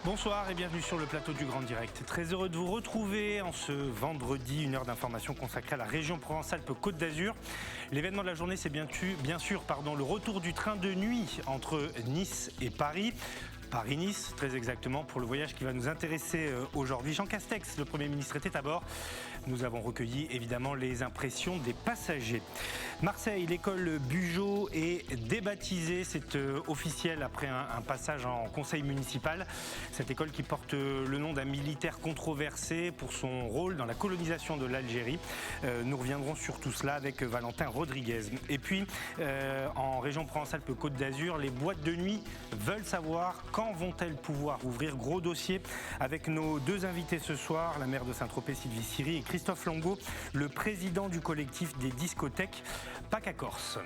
Bonsoir et bienvenue sur le plateau du Grand Direct. Très heureux de vous retrouver en ce vendredi, une heure d'information consacrée à la région Provence-Alpes-Côte d'Azur. L'événement de la journée, c'est bien sûr le retour du train de nuit entre Nice et Paris. Paris-Nice, très exactement, pour le voyage qui va nous intéresser aujourd'hui. Jean Castex, le Premier ministre, était à bord. Nous avons recueilli évidemment les impressions des passagers. Marseille, l'école Bugeaud est débaptisée. C'est officiel après un passage en conseil municipal. Cette école qui porte le nom d'un militaire controversé pour son rôle dans la colonisation de l'Algérie. Nous reviendrons sur tout cela avec Valentin Rodriguez. Et puis, en région Provence-Alpes-Côte d'Azur, les boîtes de nuit veulent savoir quand vont-elles pouvoir ouvrir. Gros dossier avec nos deux invités ce soir, la maire de Saint-Tropez, Sylvie Siri, et Christophe Longo, le président du collectif des discothèques PACA Corse.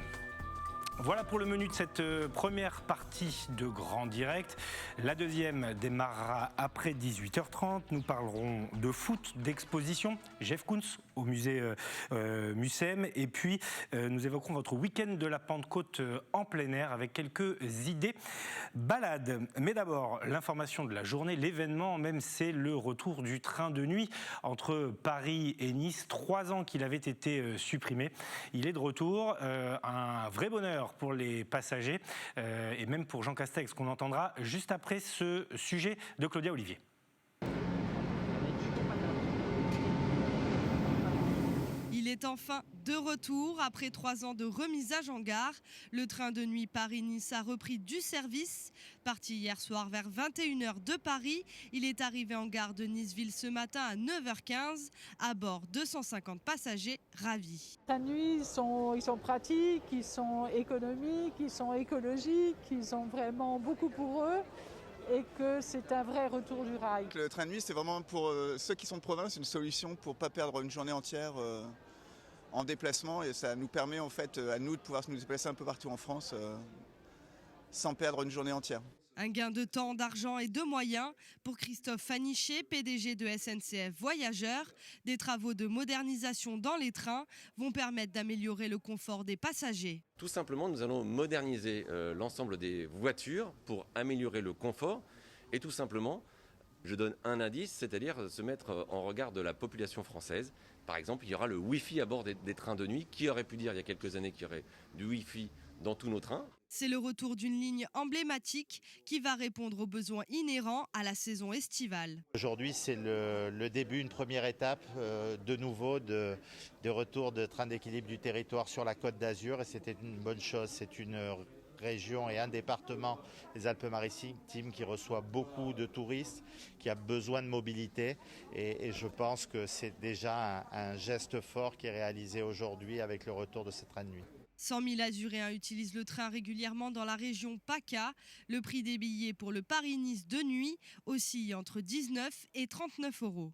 Voilà pour le menu de cette première partie de Grand Direct. La deuxième démarrera après 18h30. Nous parlerons de foot, d'exposition. Jeff Koons au musée Mucem. Et puis, nous évoquerons votre week-end de la Pentecôte en plein air avec quelques idées balades. Mais d'abord, l'information de la journée, l'événement même, c'est le retour du train de nuit entre Paris et Nice. 3 ans qu'il avait été supprimé. Il est de retour. Un vrai bonheur pour les passagers et même pour Jean Castex, qu'on entendra juste après ce sujet de Claudia Olivier. Il est enfin de retour après 3 ans de remisage en gare. Le train de nuit Paris-Nice a repris du service. Parti hier soir vers 21h de Paris, il est arrivé en gare de Niceville ce matin à 9h15. À bord, 250 passagers ravis. Les trains de nuit, ils sont pratiques, ils sont économiques, ils sont écologiques, ils ont vraiment beaucoup pour eux. Et que c'est un vrai retour du rail. Le train de nuit, c'est vraiment pour ceux qui sont de province une solution pour ne pas perdre une journée entière en déplacement. Et ça nous permet en fait à nous de pouvoir nous déplacer un peu partout en France sans perdre une journée entière. Un gain de temps, d'argent et de moyens pour Christophe Faniché, PDG de SNCF Voyageurs. Des travaux de modernisation dans les trains vont permettre d'améliorer le confort des passagers. Tout simplement, nous allons moderniser l'ensemble des voitures pour améliorer le confort et tout simplement, je donne un indice, c'est-à-dire se mettre en regard de la population française. Par exemple, il y aura le Wi-Fi à bord des trains de nuit. Qui aurait pu dire il y a quelques années qu'il y aurait du Wi-Fi dans tous nos trains ? C'est le retour d'une ligne emblématique qui va répondre aux besoins inhérents à la saison estivale. Aujourd'hui, c'est le début, une première étape de nouveau de retour de train d'équilibre du territoire sur la Côte d'Azur et c'était une bonne chose. C'est une région et un département, les Alpes-Maritimes, qui reçoit beaucoup de touristes, qui a besoin de mobilité et je pense que c'est déjà un geste fort qui est réalisé aujourd'hui avec le retour de ces trains de nuit. 100 000 Azuréens utilisent le train régulièrement dans la région PACA. Le prix des billets pour le Paris-Nice de nuit oscille entre 19 et 39 €.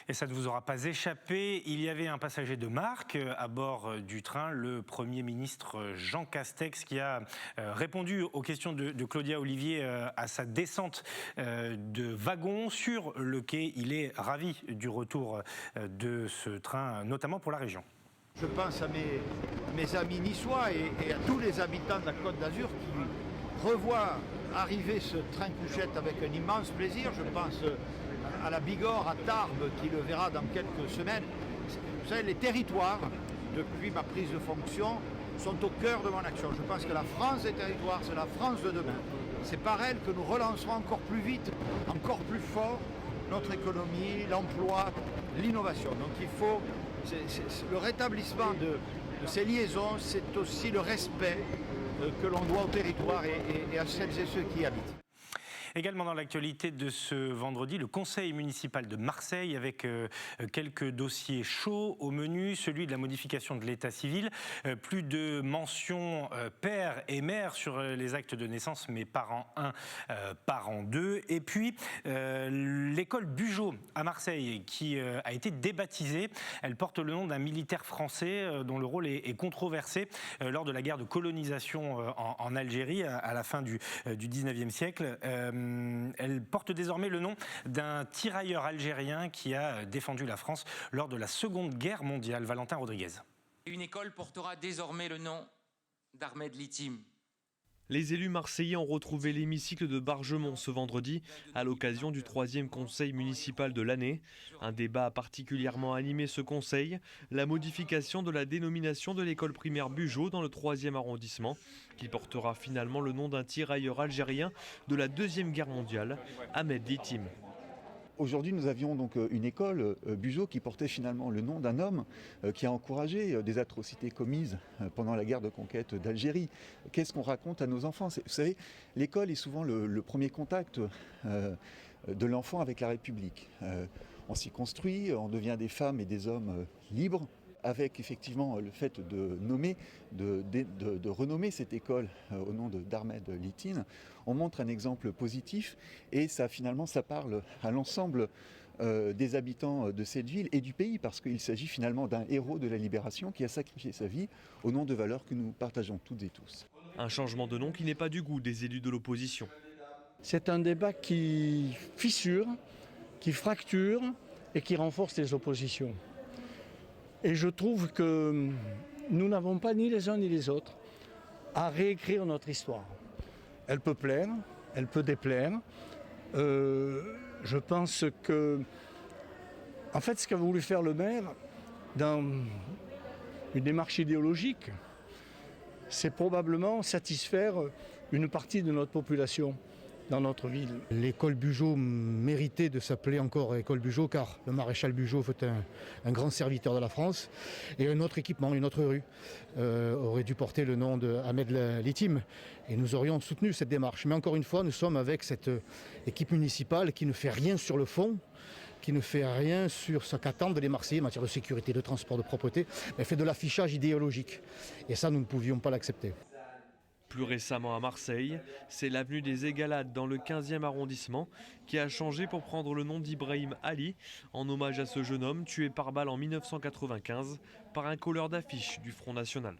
Et ça ne vous aura pas échappé, il y avait un passager de marque à bord du train, le Premier ministre Jean Castex, qui a répondu aux questions de Claudia Olivier à sa descente de wagon sur le quai. Il est ravi du retour de ce train, notamment pour la région. Je pense à mes amis niçois et à tous les habitants de la Côte d'Azur qui revoient arriver ce train couchette avec un immense plaisir. Je pense à la Bigorre, à Tarbes, qui le verra dans quelques semaines. Vous savez, les territoires, depuis ma prise de fonction, sont au cœur de mon action. Je pense que la France des territoires, c'est la France de demain. C'est par elle que nous relancerons encore plus vite, encore plus fort, notre économie, l'emploi, l'innovation. Donc il faut... le rétablissement de ces liaisons, c'est aussi le respect que l'on doit au territoire et à celles et ceux qui y habitent. Également dans l'actualité de ce vendredi, le conseil municipal de Marseille avec quelques dossiers chauds au menu, celui de la modification de l'état civil, plus de mentions père et mère sur les actes de naissance, mais parent 1, parent 2, et puis l'école Bugeaud à Marseille qui a été débaptisée. Elle porte le nom d'un militaire français dont le rôle est controversé lors de la guerre de colonisation en Algérie à la fin du 19e siècle. Elle porte désormais le nom d'un tirailleur algérien qui a défendu la France lors de la Seconde Guerre mondiale. Valentin Rodriguez. Une école portera désormais le nom d'Ahmed Litim. Les élus marseillais ont retrouvé l'hémicycle de Bargemont ce vendredi à l'occasion du 3e conseil municipal de l'année. Un débat a particulièrement animé ce conseil, la modification de la dénomination de l'école primaire Bugeaud dans le 3e arrondissement, qui portera finalement le nom d'un tirailleur algérien de la Deuxième Guerre mondiale, Ahmed Litim. Aujourd'hui, nous avions donc une école, Bugeaud, qui portait finalement le nom d'un homme qui a encouragé des atrocités commises pendant la guerre de conquête d'Algérie. Qu'est-ce qu'on raconte à nos enfants? Vous savez, l'école est souvent le premier contact de l'enfant avec la République. On s'y construit, on devient des femmes et des hommes libres. Avec effectivement le fait de nommer, de renommer cette école au nom d'Ahmed Litim, on montre un exemple positif et ça parle à l'ensemble des habitants de cette ville et du pays, parce qu'il s'agit finalement d'un héros de la libération qui a sacrifié sa vie au nom de valeurs que nous partageons toutes et tous. Un changement de nom qui n'est pas du goût des élus de l'opposition. C'est un débat qui fissure, qui fracture et qui renforce les oppositions. Et je trouve que nous n'avons pas ni les uns ni les autres à réécrire notre histoire. Elle peut plaire, elle peut déplaire. Je pense que, en fait, ce qu'a voulu faire le maire dans une démarche idéologique, c'est probablement satisfaire une partie de notre population dans notre ville. L'école Bugeaud méritait de s'appeler encore école Bugeaud, car le maréchal Bugeaud fut un grand serviteur de la France. Et un autre équipement, une autre rue, aurait dû porter le nom de Ahmed Litim. Et nous aurions soutenu cette démarche. Mais encore une fois, nous sommes avec cette équipe municipale qui ne fait rien sur le fond, qui ne fait rien sur ce qu'attendent les Marseillais en matière de sécurité, de transport, de propreté. Elle fait de l'affichage idéologique. Et ça, nous ne pouvions pas l'accepter. Plus récemment à Marseille, c'est l'avenue des Égalades dans le 15e arrondissement qui a changé pour prendre le nom d'Ibrahim Ali, en hommage à ce jeune homme tué par balle en 1995 par un colleur d'affiches du Front National.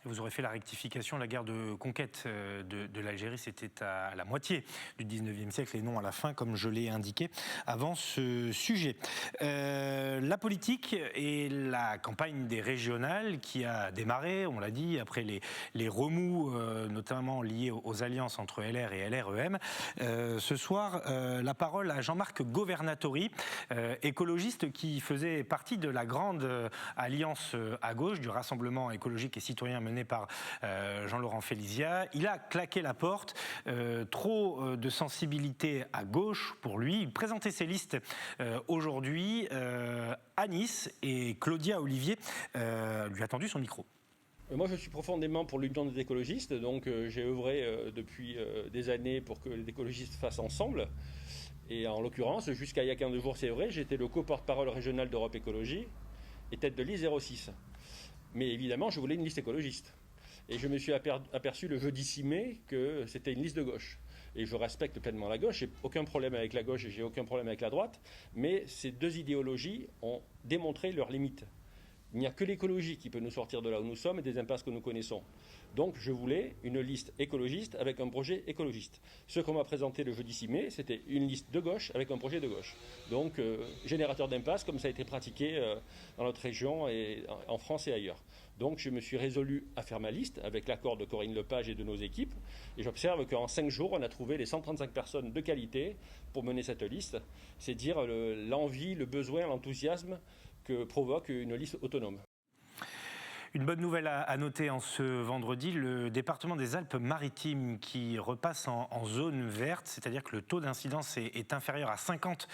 Vous aurez fait la rectification, la guerre de conquête de l'Algérie, c'était à la moitié du 19e siècle et non à la fin, comme je l'ai indiqué avant ce sujet. La politique et la campagne des régionales qui a démarré, on l'a dit, après les remous, notamment liés aux alliances entre LR et LREM. Ce soir, la parole à Jean-Marc Governatori, écologiste qui faisait partie de la grande alliance à gauche du Rassemblement écologique et citoyen mené par Jean-Laurent Félicia. Il a claqué la porte, trop de sensibilité à gauche pour lui. Il présentait ses listes aujourd'hui à Nice et Claudia Olivier lui a tendu son micro. Moi, je suis profondément pour l'union des écologistes, donc j'ai œuvré depuis des années pour que les écologistes fassent ensemble. Et en l'occurrence, jusqu'à il y a 15 jours, c'est vrai, j'étais le co-porte-parole régional d'Europe Écologie et tête de liste 06. Mais évidemment, je voulais une liste écologiste. Et je me suis aperçu le jeudi 6 mai que c'était une liste de gauche. Et je respecte pleinement la gauche, j'ai aucun problème avec la gauche et j'ai aucun problème avec la droite. Mais ces deux idéologies ont démontré leurs limites. Il n'y a que l'écologie qui peut nous sortir de là où nous sommes et des impasses que nous connaissons. Donc je voulais une liste écologiste avec un projet écologiste. Ce qu'on m'a présenté le jeudi 6 mai, c'était une liste de gauche avec un projet de gauche. Donc générateur d'impasses, comme ça a été pratiqué dans notre région et en France et ailleurs. Donc je me suis résolu à faire ma liste avec l'accord de Corinne Lepage et de nos équipes. Et j'observe qu'en 5 jours, on a trouvé les 135 personnes de qualité pour mener cette liste. C'est dire l'envie, le besoin, l'enthousiasme que provoque une liste autonome. Une bonne nouvelle à noter en ce vendredi, le département des Alpes-Maritimes qui repasse en zone verte, c'est-à-dire que le taux d'incidence est inférieur à 50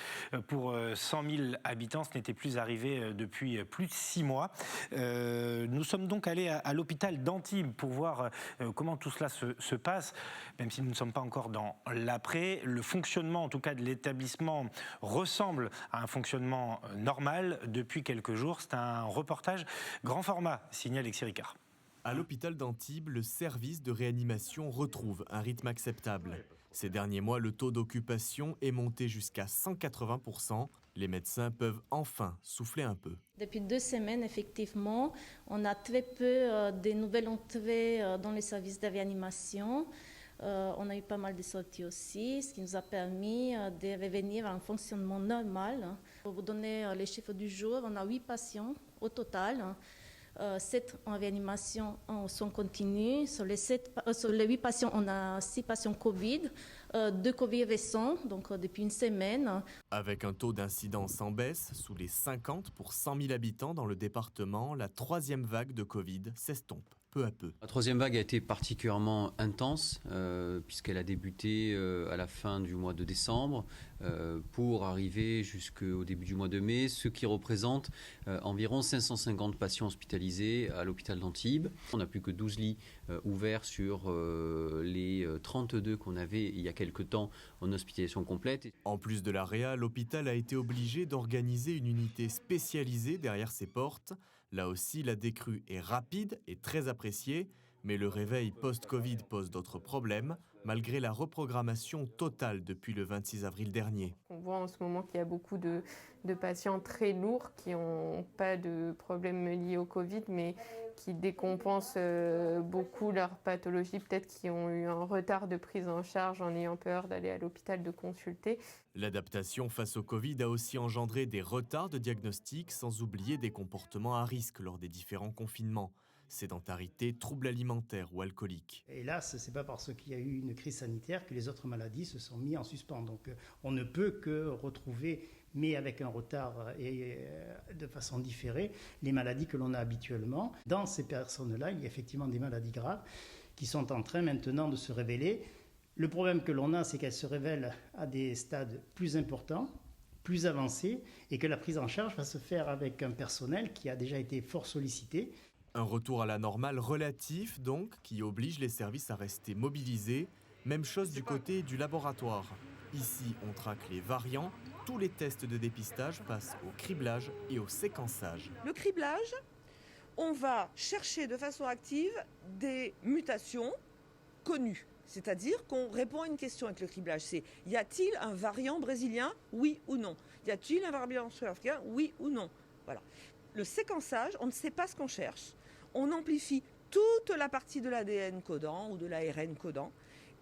pour 100 000 habitants. Ce n'était plus arrivé depuis plus de 6 mois. Nous sommes donc allés à l'hôpital d'Antibes pour voir comment tout cela se passe, même si nous ne sommes pas encore dans l'après. Le fonctionnement, en tout cas de l'établissement, ressemble à un fonctionnement normal depuis quelques jours. C'est un reportage grand format, signé Alexis Ricard. À l'hôpital d'Antibes, le service de réanimation retrouve un rythme acceptable. Ces derniers mois, le taux d'occupation est monté jusqu'à 180%. Les médecins peuvent enfin souffler un peu. Depuis 2 semaines, effectivement, on a très peu de nouvelles entrées dans les services de réanimation. On a eu pas mal de sorties aussi, ce qui nous a permis de revenir à un fonctionnement normal. Pour vous donner les chiffres du jour, on a 8 patients au total. 7 en réanimation en soins continus. Sur les 8 patients, on a 6 patients Covid, 2 Covid récents, donc depuis une semaine. Avec un taux d'incidence en baisse, sous les 50 pour 100 000 habitants dans le département, la 3e vague de Covid s'estompe peu à peu. La 3e vague a été particulièrement intense puisqu'elle a débuté à la fin du mois de décembre pour arriver jusqu'au début du mois de mai, ce qui représente environ 550 patients hospitalisés à l'hôpital d'Antibes. On n'a plus que 12 lits ouverts sur les 32 qu'on avait il y a quelque temps en hospitalisation complète. En plus de la réa, l'hôpital a été obligé d'organiser une unité spécialisée derrière ses portes. Là aussi, la décrue est rapide et très appréciée, mais le réveil post-Covid pose d'autres problèmes, malgré la reprogrammation totale depuis le 26 avril dernier. On voit en ce moment qu'il y a beaucoup de patients très lourds qui n'ont pas de problèmes liés au Covid, mais qui décompensent beaucoup leur pathologie, peut-être qui ont eu un retard de prise en charge en ayant peur d'aller à l'hôpital de consulter. L'adaptation face au Covid a aussi engendré des retards de diagnostic, sans oublier des comportements à risque lors des différents confinements. Sédentarité, troubles alimentaires ou alcooliques. Hélas, ce n'est pas parce qu'il y a eu une crise sanitaire que les autres maladies se sont mises en suspens. Donc on ne peut que retrouver, mais avec un retard et de façon différée, les maladies que l'on a habituellement. Dans ces personnes-là, il y a effectivement des maladies graves qui sont en train maintenant de se révéler. Le problème que l'on a, c'est qu'elles se révèlent à des stades plus importants, plus avancés, et que la prise en charge va se faire avec un personnel qui a déjà été fort sollicité. Un retour à la normale relatif, donc, qui oblige les services à rester mobilisés. Même chose du côté du laboratoire. Ici, on traque les variants. Tous les tests de dépistage passent au criblage et au séquençage. Le criblage, on va chercher de façon active des mutations connues. C'est-à-dire qu'on répond à une question avec le criblage. C'est, y a-t-il un variant brésilien, oui ou non? Y a-t-il un variant sud-africain, oui ou non? Voilà. Le séquençage, on ne sait pas ce qu'on cherche. On amplifie toute la partie de l'ADN codant ou de l'ARN codant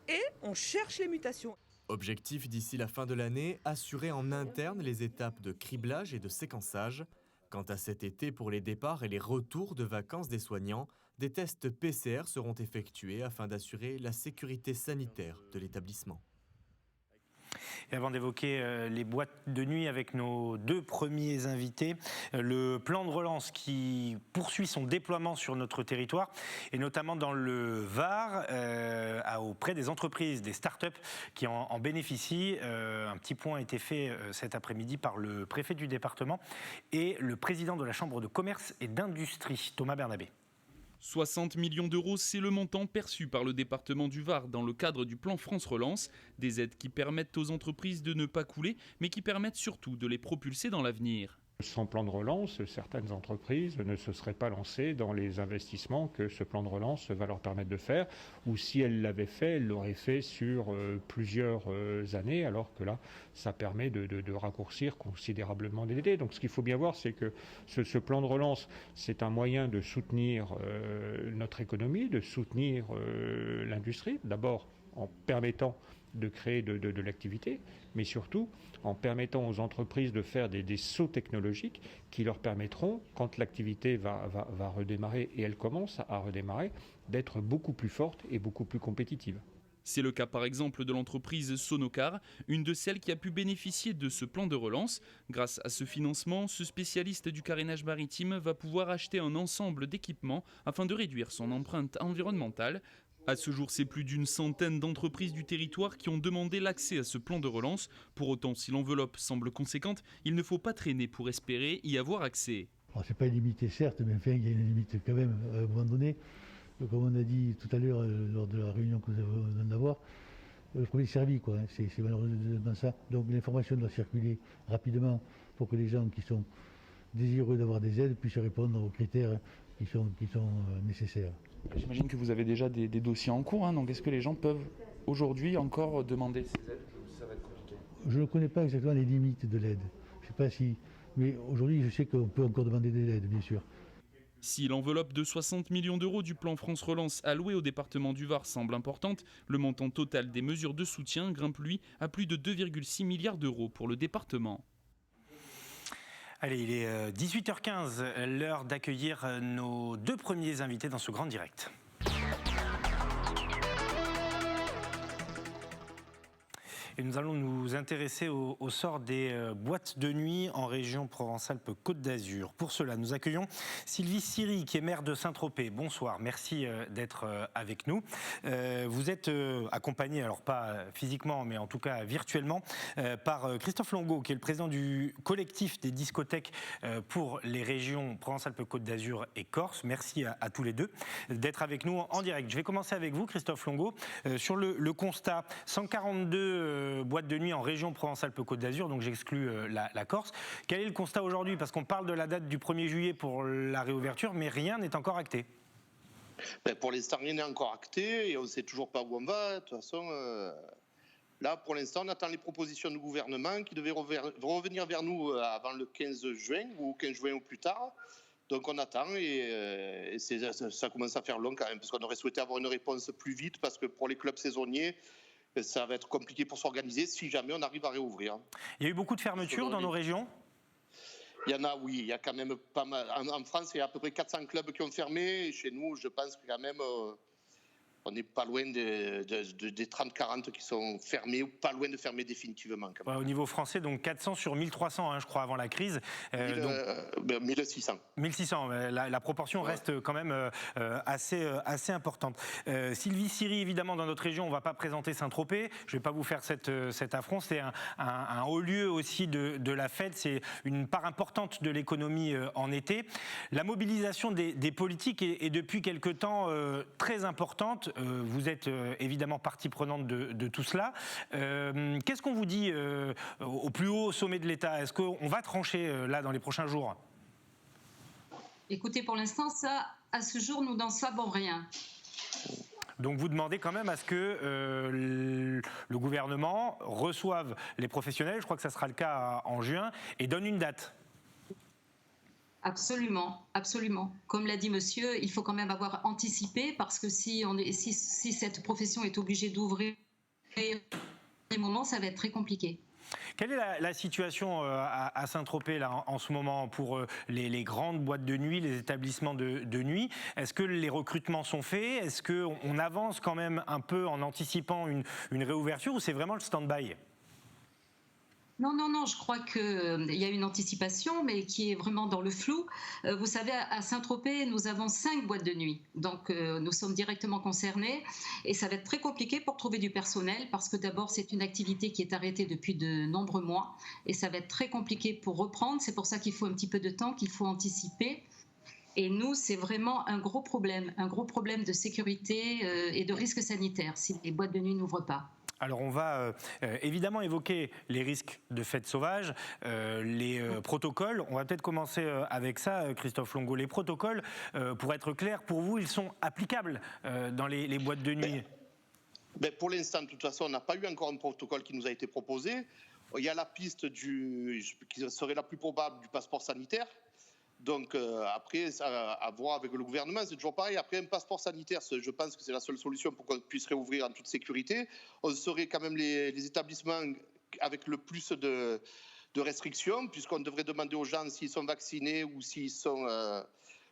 et on cherche les mutations. Objectif d'ici la fin de l'année, assurer en interne les étapes de criblage et de séquençage. Quant à cet été, pour les départs et les retours de vacances des soignants, des tests PCR seront effectués afin d'assurer la sécurité sanitaire de l'établissement. Et avant d'évoquer les boîtes de nuit avec nos 2 premiers invités, le plan de relance qui poursuit son déploiement sur notre territoire et notamment dans le Var auprès des entreprises, des start-up qui en bénéficient. Un petit point a été fait cet après-midi par le préfet du département et le président de la Chambre de commerce et d'industrie, Thomas Bernabé. 60 millions d'euros, c'est le montant perçu par le département du Var dans le cadre du plan France Relance. Des aides qui permettent aux entreprises de ne pas couler, mais qui permettent surtout de les propulser dans l'avenir. Sans plan de relance, certaines entreprises ne se seraient pas lancées dans les investissements que ce plan de relance va leur permettre de faire, ou si elles l'avaient fait, elles l'auraient fait sur plusieurs années, alors que là, ça permet de raccourcir considérablement les délais. Donc ce qu'il faut bien voir, c'est que ce plan de relance, c'est un moyen de soutenir notre économie, de soutenir l'industrie, d'abord en permettant de créer de l'activité, mais surtout en permettant aux entreprises de faire des sauts technologiques qui leur permettront, quand l'activité va redémarrer, et elle commence à redémarrer, d'être beaucoup plus forte et beaucoup plus compétitive. C'est le cas par exemple de l'entreprise Sonocar, une de celles qui a pu bénéficier de ce plan de relance. Grâce à ce financement, ce spécialiste du carénage maritime va pouvoir acheter un ensemble d'équipements afin de réduire son empreinte environnementale. À ce jour, c'est plus d'une centaine d'entreprises du territoire qui ont demandé l'accès à ce plan de relance. Pour autant, si l'enveloppe semble conséquente, il ne faut pas traîner pour espérer y avoir accès. Ce n'est pas illimité certes, mais enfin, il y a une limite quand même à un moment donné. Comme on a dit tout à l'heure lors de la réunion que nous venons d'avoir, le premier servi, quoi. C'est malheureusement ça. Donc l'information doit circuler rapidement pour que les gens qui sont désireux d'avoir des aides puissent répondre aux critères qui sont nécessaires. J'imagine que vous avez déjà des dossiers en cours, donc est-ce que les gens peuvent aujourd'hui encore demander ces aides? Ça va être compliqué. Je ne connais pas exactement les limites de l'aide. Je sais pas si... Mais aujourd'hui, je sais qu'on peut encore demander des aides, bien sûr. Si l'enveloppe de 60 millions d'euros du plan France Relance allouée au département du Var semble importante, le montant total des mesures de soutien grimpe lui à plus de 2,6 milliards d'euros pour le département. Allez, il est 18h15, l'heure d'accueillir nos deux premiers invités dans ce grand direct. Et nous allons nous intéresser au sort des boîtes de nuit en région Provence-Alpes-Côte d'Azur. Pour cela, nous accueillons Sylvie Siri, qui est maire de Saint-Tropez. Bonsoir, merci d'être avec nous. Vous êtes accompagnée, alors pas physiquement, mais en tout cas virtuellement, par Christophe Longo, qui est le président du collectif des discothèques pour les régions Provence-Alpes-Côte d'Azur et Corse. Merci à tous les deux d'être avec nous en direct. Je vais commencer avec vous, Christophe Longo, sur le constat. 142 boîtes de nuit en région Provence-Alpes-Côte d'Azur, donc j'exclus la Corse. Quel est le constat aujourd'hui? Parce qu'on parle de la date du 1er juillet pour la réouverture, mais rien n'est encore acté. Pour l'instant, rien n'est encore acté et on ne sait toujours pas où on va. De toute façon, là, pour l'instant, on attend les propositions du gouvernement qui devaient revenir vers nous avant le 15 juin ou 15 juin ou plus tard. Donc on attend et ça commence à faire long quand même, parce qu'on aurait souhaité avoir une réponse plus vite, parce que pour les clubs saisonniers, ça va être compliqué pour s'organiser si jamais on arrive à réouvrir. Il y a eu beaucoup de fermetures dans nos régions ? Il y en a, oui. Il y a quand même pas mal. En France, il y a à peu près 400 clubs qui ont fermé. Et chez nous, je pense que quand même, on n'est pas loin des 30-40 qui sont fermés ou pas loin de fermer définitivement. Ouais, au niveau français, donc 400 sur 1300, je crois, avant la crise. 1600. 1600, la proportion reste quand même assez importante. Sylvie Siri, évidemment, dans notre région, on ne va pas présenter Saint-Tropez. Je ne vais pas vous faire cet affront. C'est un haut lieu aussi de la fête. C'est une part importante de l'économie en été. La mobilisation des politiques est depuis quelque temps très importante. Vous êtes évidemment partie prenante de tout cela. Qu'est-ce qu'on vous dit au plus haut sommet de l'État? Est-ce qu'on va trancher là dans les prochains jours? Écoutez, pour l'instant, ça, à ce jour, nous n'en savons rien. Donc vous demandez quand même à ce que le gouvernement reçoive les professionnels, je crois que ça sera le cas en juin, et donne une date. Absolument, absolument. Comme l'a dit monsieur, il faut quand même avoir anticipé, parce que si cette profession est obligée d'ouvrir des moments, ça va être très compliqué. Quelle est la situation à Saint-Tropez là, en ce moment pour les grandes boîtes de nuit, les établissements de nuit? Est-ce que les recrutements sont faits? Est-ce qu'on avance quand même un peu en anticipant une réouverture, ou c'est vraiment le stand-by? Non, je crois qu'il y a une anticipation, mais qui est vraiment dans le flou. Vous savez, à Saint-Tropez, nous avons 5 boîtes de nuit. Donc, nous sommes directement concernés. Et ça va être très compliqué pour trouver du personnel, parce que d'abord, c'est une activité qui est arrêtée depuis de nombreux mois. Et ça va être très compliqué pour reprendre. C'est pour ça qu'il faut un petit peu de temps, qu'il faut anticiper. Et nous, c'est vraiment un gros problème de sécurité et de risque sanitaire si les boîtes de nuit n'ouvrent pas. Alors on va évidemment évoquer les risques de fêtes sauvages, les protocoles. On va peut-être commencer avec ça, Christophe Longo. Les protocoles, pour être clair, pour vous, ils sont applicables dans les boîtes de nuit? Pour l'instant, de toute façon, on n'a pas eu encore un protocole qui nous a été proposé. Il y a la piste qui serait la plus probable du passeport sanitaire. Donc après, à voir avec le gouvernement, c'est toujours pareil. Après, un passeport sanitaire, je pense que c'est la seule solution pour qu'on puisse réouvrir en toute sécurité. On serait quand même les établissements avec le plus de restrictions, puisqu'on devrait demander aux gens s'ils sont vaccinés ou s'ils sont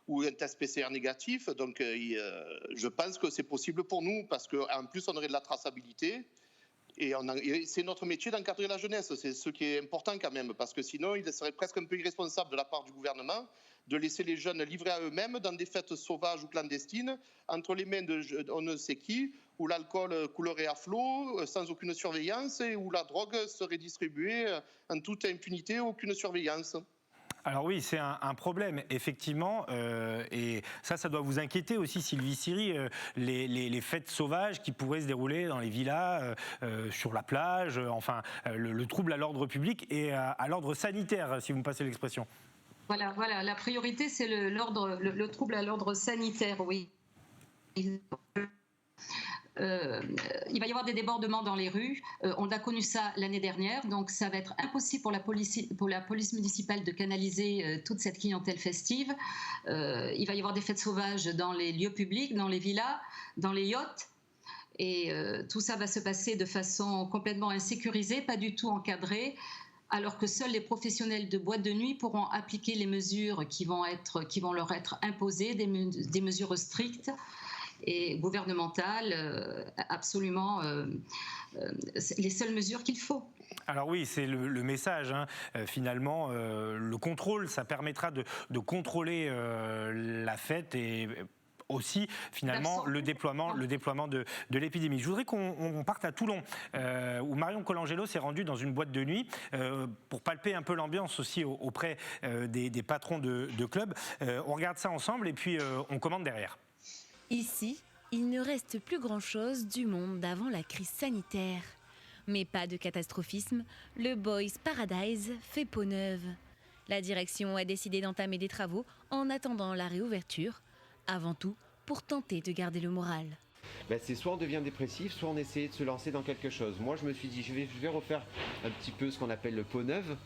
ou un test PCR négatif. Donc je pense que c'est possible pour nous, parce qu'en plus, on aurait de la traçabilité. Et c'est notre métier d'encadrer la jeunesse, c'est ce qui est important quand même, parce que sinon il serait presque un peu irresponsable de la part du gouvernement de laisser les jeunes livrés à eux-mêmes dans des fêtes sauvages ou clandestines, entre les mains de on ne sait qui, où l'alcool coulerait à flot, sans aucune surveillance, et où la drogue serait distribuée en toute impunité, aucune surveillance. Alors oui, c'est un problème, effectivement, et ça doit vous inquiéter aussi, Sylvie Siri, les fêtes sauvages qui pourraient se dérouler dans les villas, sur la plage, enfin, le trouble à l'ordre public et à l'ordre sanitaire, si vous me passez l'expression. Voilà, la priorité, c'est le trouble à l'ordre sanitaire, oui. Il va y avoir des débordements dans les rues. On a connu ça l'année dernière, donc ça va être impossible pour la police municipale de canaliser toute cette clientèle festive. Il va y avoir des fêtes sauvages dans les lieux publics, dans les villas, dans les yachts. Et tout ça va se passer de façon complètement insécurisée, pas du tout encadrée. alors que seuls les professionnels de boîte de nuit pourront appliquer les mesures qui vont leur être imposées, des mesures strictes et gouvernementales, absolument les seules mesures qu'il faut. Alors oui, c'est le message. Finalement, le contrôle, ça permettra de contrôler la fête et aussi finalement le déploiement de l'épidémie. Je voudrais qu'on parte à Toulon, où Marion Colangelo s'est rendue dans une boîte de nuit pour palper un peu l'ambiance aussi auprès des patrons de clubs. On regarde ça ensemble et puis on commente derrière. Ici, il ne reste plus grand-chose du monde d'avant la crise sanitaire. Mais pas de catastrophisme, le Boys Paradise fait peau neuve. La direction a décidé d'entamer des travaux en attendant la réouverture. Avant tout, pour tenter de garder le moral. C'est soit on devient dépressif, soit on essaie de se lancer dans quelque chose. Moi, je me suis dit, je vais refaire un petit peu ce qu'on appelle le peau neuve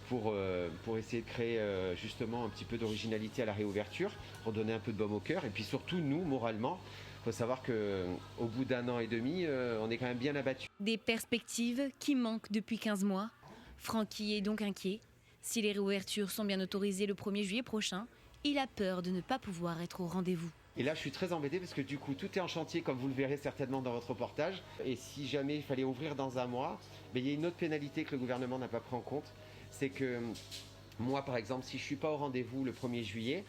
pour essayer de créer justement un petit peu d'originalité à la réouverture, redonner un peu de baume au cœur. Et puis surtout, nous, moralement, il faut savoir qu'au bout d'1 an et demi, on est quand même bien abattus. Des perspectives qui manquent depuis 15 mois. Francky est donc inquiet. Si les réouvertures sont bien autorisées le 1er juillet prochain, il a peur de ne pas pouvoir être au rendez-vous. Et là, je suis très embêté parce que du coup, tout est en chantier, comme vous le verrez certainement dans votre reportage. Et si jamais il fallait ouvrir dans 1 mois, il y a une autre pénalité que le gouvernement n'a pas pris en compte. C'est que moi, par exemple, si je ne suis pas au rendez-vous le 1er juillet,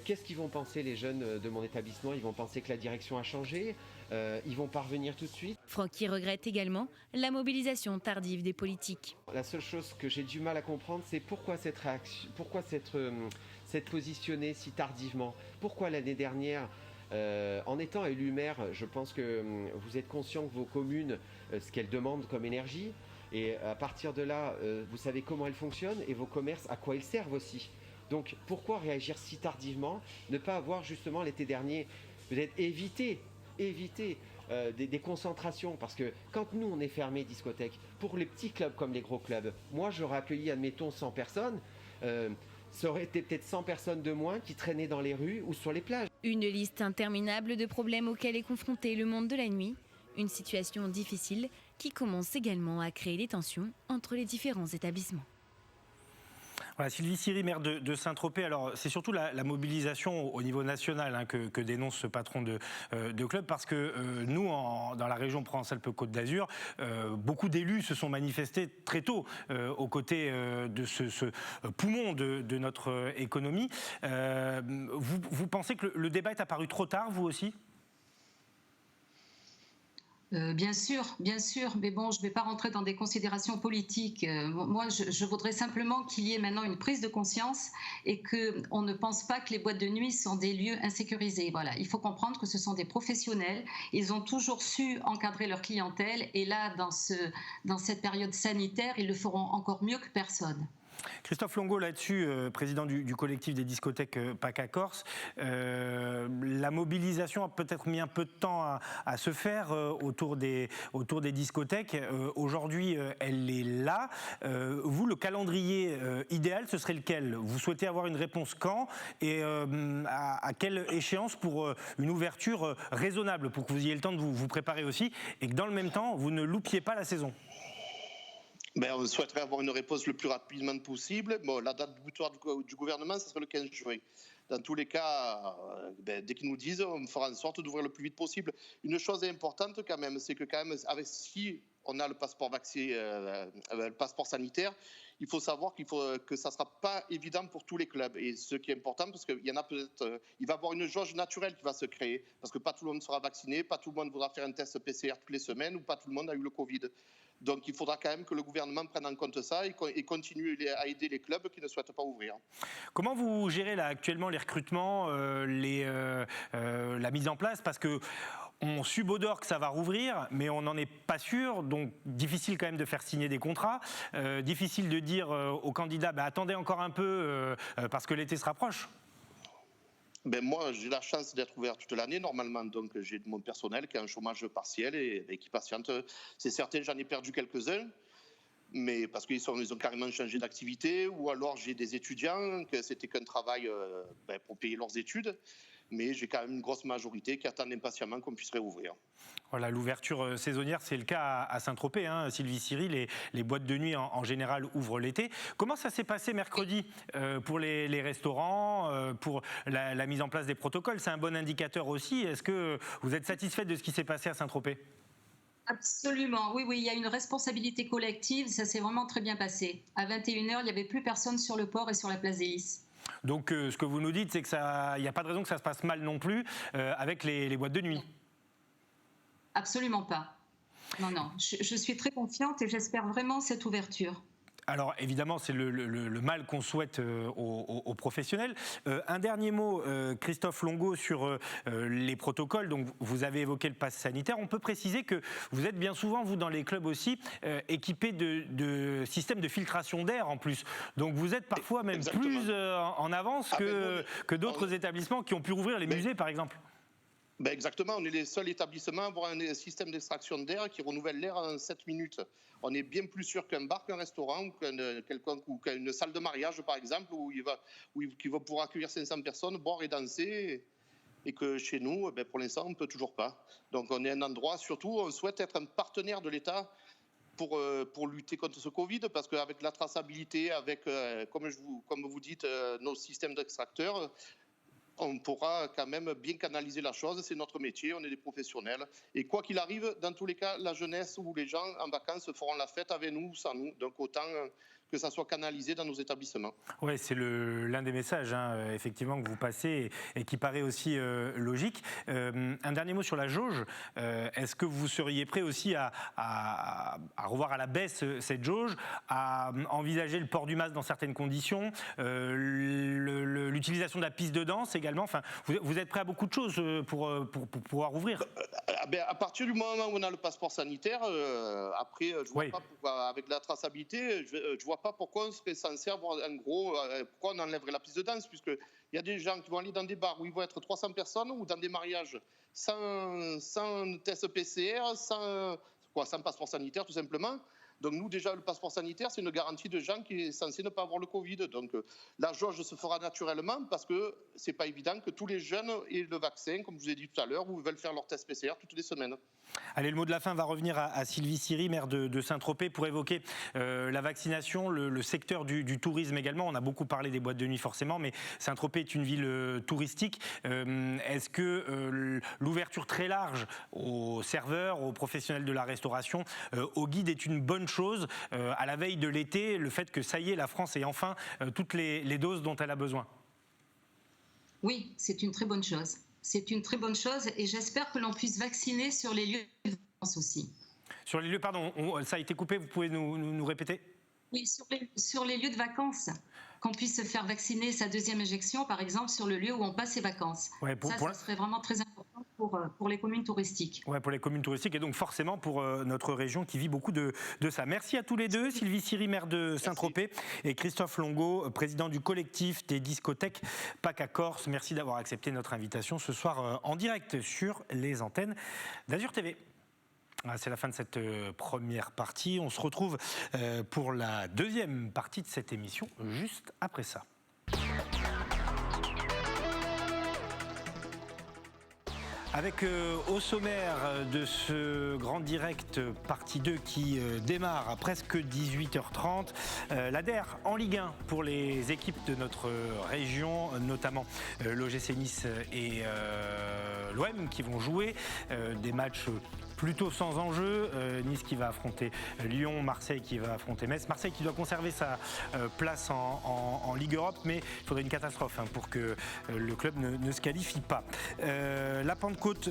qu'est-ce qu'ils vont penser les jeunes de mon établissement? Ils vont penser que la direction a changé, ils vont pas revenir tout de suite. Francky regrette également la mobilisation tardive des politiques. La seule chose que j'ai du mal à comprendre, c'est pourquoi cette réaction, pourquoi s'être positionné si tardivement. Pourquoi l'année dernière, en étant élu maire, je pense que vous êtes conscient que vos communes, ce qu'elles demandent comme énergie, et à partir de là, vous savez comment elles fonctionnent et vos commerces, à quoi ils servent aussi. Donc pourquoi réagir si tardivement, ne pas avoir justement l'été dernier, peut-être éviter des concentrations, parce que quand nous on est fermé discothèque, pour les petits clubs comme les gros clubs, moi j'aurais accueilli admettons 100 personnes, ça aurait été peut-être 100 personnes de moins qui traînaient dans les rues ou sur les plages. Une liste interminable de problèmes auxquels est confronté le monde de la nuit, une situation difficile qui commence également à créer des tensions entre les différents établissements. Voilà, Sylvie Siri, maire de Saint-Tropez. Alors, c'est surtout la mobilisation au niveau national que dénonce ce patron de club, parce que nous, dans la région Provence-Alpes-Côte d'Azur, beaucoup d'élus se sont manifestés très tôt aux côtés de ce poumon de notre économie. Vous pensez que le débat est apparu trop tard, vous aussi ? Bien sûr, mais bon, je ne vais pas rentrer dans des considérations politiques. Moi, je voudrais simplement qu'il y ait maintenant une prise de conscience et qu'on ne pense pas que les boîtes de nuit sont des lieux insécurisés. Voilà, il faut comprendre que ce sont des professionnels. Ils ont toujours su encadrer leur clientèle et là, dans cette période sanitaire, ils le feront encore mieux que personne. Christophe Longo, là-dessus, président du collectif des discothèques PACA Corse, la mobilisation a peut-être mis un peu de temps à se faire autour des discothèques. Aujourd'hui, elle est là. Vous, le calendrier idéal, ce serait lequel? Vous souhaitez avoir une réponse quand et à quelle échéance pour une ouverture raisonnable, pour que vous ayez le temps de vous préparer aussi et que dans le même temps, vous ne loupiez pas la saison? On souhaiterait avoir une réponse le plus rapidement possible. Bon, la date butoir du gouvernement, ce serait le 15 juin. Dans tous les cas, dès qu'ils nous disent, on fera en sorte d'ouvrir le plus vite possible. Une chose importante quand même, c'est que quand même, si on a le passeport le passeport sanitaire, il faut savoir que ça ne sera pas évident pour tous les clubs. Et ce qui est important, parce qu'il y en a peut-être, il va y avoir une jauge naturelle qui va se créer, parce que pas tout le monde sera vacciné, pas tout le monde voudra faire un test PCR toutes les semaines, ou pas tout le monde a eu le Covid. Donc il faudra quand même que le gouvernement prenne en compte ça et continue à aider les clubs qui ne souhaitent pas ouvrir. Comment vous gérez là actuellement les recrutements, la mise en place? Parce que on subodore que ça va rouvrir, mais on n'en est pas sûr, donc difficile quand même de faire signer des contrats, difficile de dire aux candidats attendez encore un peu parce que l'été se rapproche. Moi, j'ai la chance d'être ouvert toute l'année normalement, donc j'ai mon personnel qui a un chômage partiel et qui patiente. C'est certain, j'en ai perdu quelques-uns, mais parce qu'ils ont carrément changé d'activité, ou alors j'ai des étudiants que c'était qu'un travail pour payer leurs études. mais j'ai quand même une grosse majorité qui attend impatiemment qu'on puisse réouvrir. Voilà, l'ouverture saisonnière, c'est le cas à Saint-Tropez. Sylvie Siri, les boîtes de nuit en général ouvrent l'été. Comment ça s'est passé mercredi pour les restaurants, pour la mise en place des protocoles? C'est un bon indicateur aussi. Est-ce que vous êtes satisfaite de ce qui s'est passé à Saint-Tropez? Absolument, oui, il y a une responsabilité collective, ça s'est vraiment très bien passé. À 21h, il n'y avait plus personne sur le port et sur la place des Lys. Donc ce que vous nous dites, c'est qu'il n'y a pas de raison que ça se passe mal non plus avec les boîtes de nuit? Absolument pas. Non, je suis très confiante et j'espère vraiment cette ouverture. Alors évidemment, c'est le mal qu'on souhaite aux professionnels. Un dernier mot, Christophe Longo, sur les protocoles. Donc vous avez évoqué le pass sanitaire. On peut préciser que vous êtes bien souvent, vous, dans les clubs aussi, équipés de systèmes de filtration d'air en plus. Donc vous êtes parfois même plus en avance que d'autres établissements qui ont pu rouvrir, les musées par exemple. Exactement, on est les seuls établissements à avoir un système d'extraction d'air qui renouvelle l'air en 7 minutes. On est bien plus sûr qu'un bar, qu'un restaurant ou qu'une salle de mariage par exemple où il va pouvoir accueillir 500 personnes, boire et danser, et que chez nous, pour l'instant, on ne peut toujours pas. Donc on est un endroit, surtout, on souhaite être un partenaire de l'État pour lutter contre ce Covid, parce qu'avec la traçabilité, avec, comme vous dites, nos systèmes d'extracteurs, on pourra quand même bien canaliser la chose. C'est notre métier, on est des professionnels. Et quoi qu'il arrive, dans tous les cas, la jeunesse ou les gens en vacances feront la fête avec nous ou sans nous. Donc autant que ça soit canalisé dans nos établissements. Oui, c'est l'un des messages, effectivement, que vous passez et qui paraît aussi logique. Un dernier mot sur la jauge. Est-ce que vous seriez prêt aussi à revoir à la baisse cette jauge, à envisager le port du masque dans certaines conditions, l'utilisation de la piste de danse également? Enfin, vous êtes prêt à beaucoup de choses pour pouvoir ouvrir? À partir du moment où on a le passeport sanitaire, après, je vois pas pourquoi, avec la traçabilité, je vois pas pourquoi on serait censé avoir pourquoi on enlèverait la piste de danse, puisqu'il y a des gens qui vont aller dans des bars où il va être 300 personnes ou dans des mariages sans test PCR, sans passeport sanitaire tout simplement. Donc nous, déjà, le passeport sanitaire, c'est une garantie de gens qui est censé ne pas avoir le Covid. Donc la jauge se fera naturellement parce que c'est pas évident que tous les jeunes aient le vaccin, comme je vous ai dit tout à l'heure, ou veulent faire leur test PCR toutes les semaines. Allez, le mot de la fin va revenir à Sylvie Siri, maire de Saint-Tropez, pour évoquer la vaccination, le secteur du tourisme également. On a beaucoup parlé des boîtes de nuit forcément, mais Saint-Tropez est une ville touristique. Est-ce que l'ouverture très large aux serveurs, aux professionnels de la restauration, aux guides est une bonne chose à la veille de l'été, le fait que ça y est, la France ait enfin toutes les doses dont elle a besoin? Oui, c'est une très bonne chose. C'est une très bonne chose et j'espère que l'on puisse vacciner sur les lieux de vacances aussi. Sur les lieux, pardon, ça a été coupé, vous pouvez nous répéter? Oui, sur les lieux de vacances, qu'on puisse se faire vacciner sa deuxième injection, par exemple, sur le lieu où on passe ses vacances. Ouais, ça serait vraiment très important pour les communes touristiques. Oui, pour les communes touristiques et donc forcément pour notre région qui vit beaucoup de ça. Merci à tous les deux, Sylvie Siri, maire de Saint-Tropez, et Christophe Longo, président du collectif des discothèques PACA Corse. Merci d'avoir accepté notre invitation ce soir en direct sur les antennes d'Azur TV. C'est la fin de cette première partie. On se retrouve pour la deuxième partie de cette émission juste après ça. Avec au sommaire de ce grand direct partie 2 qui démarre à presque 18h30, l'ADER en Ligue 1 pour les équipes de notre région, notamment l'OGC Nice et l'OM qui vont jouer des matchs plutôt sans enjeu. Nice qui va affronter Lyon, Marseille qui va affronter Metz. Marseille qui doit conserver sa place en Ligue Europe, mais il faudrait une catastrophe pour que le club ne se qualifie pas. La Pentecôte,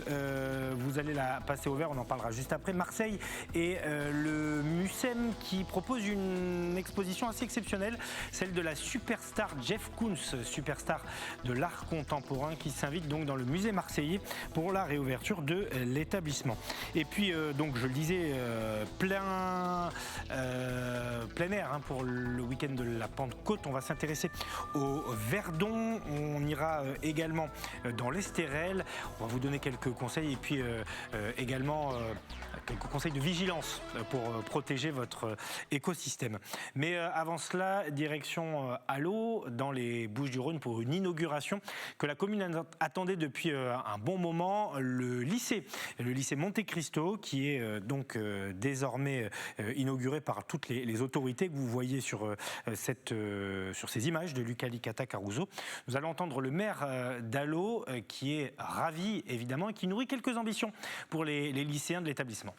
vous allez la passer au vert, on en parlera juste après. Marseille et le MUSEM qui propose une exposition assez exceptionnelle, celle de la superstar Jeff Koons, superstar de l'art contemporain qui s'invite donc dans le musée marseillais pour la réouverture de l'établissement. Et puis, donc, je le disais, plein air pour le week-end de la Pentecôte. On va s'intéresser au Verdon. On ira également dans l'Estérel. On va vous donner quelques conseils et puis également quelques conseils de vigilance pour protéger votre écosystème. Mais avant cela, direction Allot, dans les Bouches-du-Rhône, pour une inauguration que la commune attendait depuis un bon moment. Le lycée Monte Cristo, qui est donc désormais inauguré par toutes les autorités que vous voyez sur ces images de Luca Licata Caruso. Nous allons entendre le maire d'Allot, qui est ravi évidemment et qui nourrit quelques ambitions pour les lycéens de l'établissement.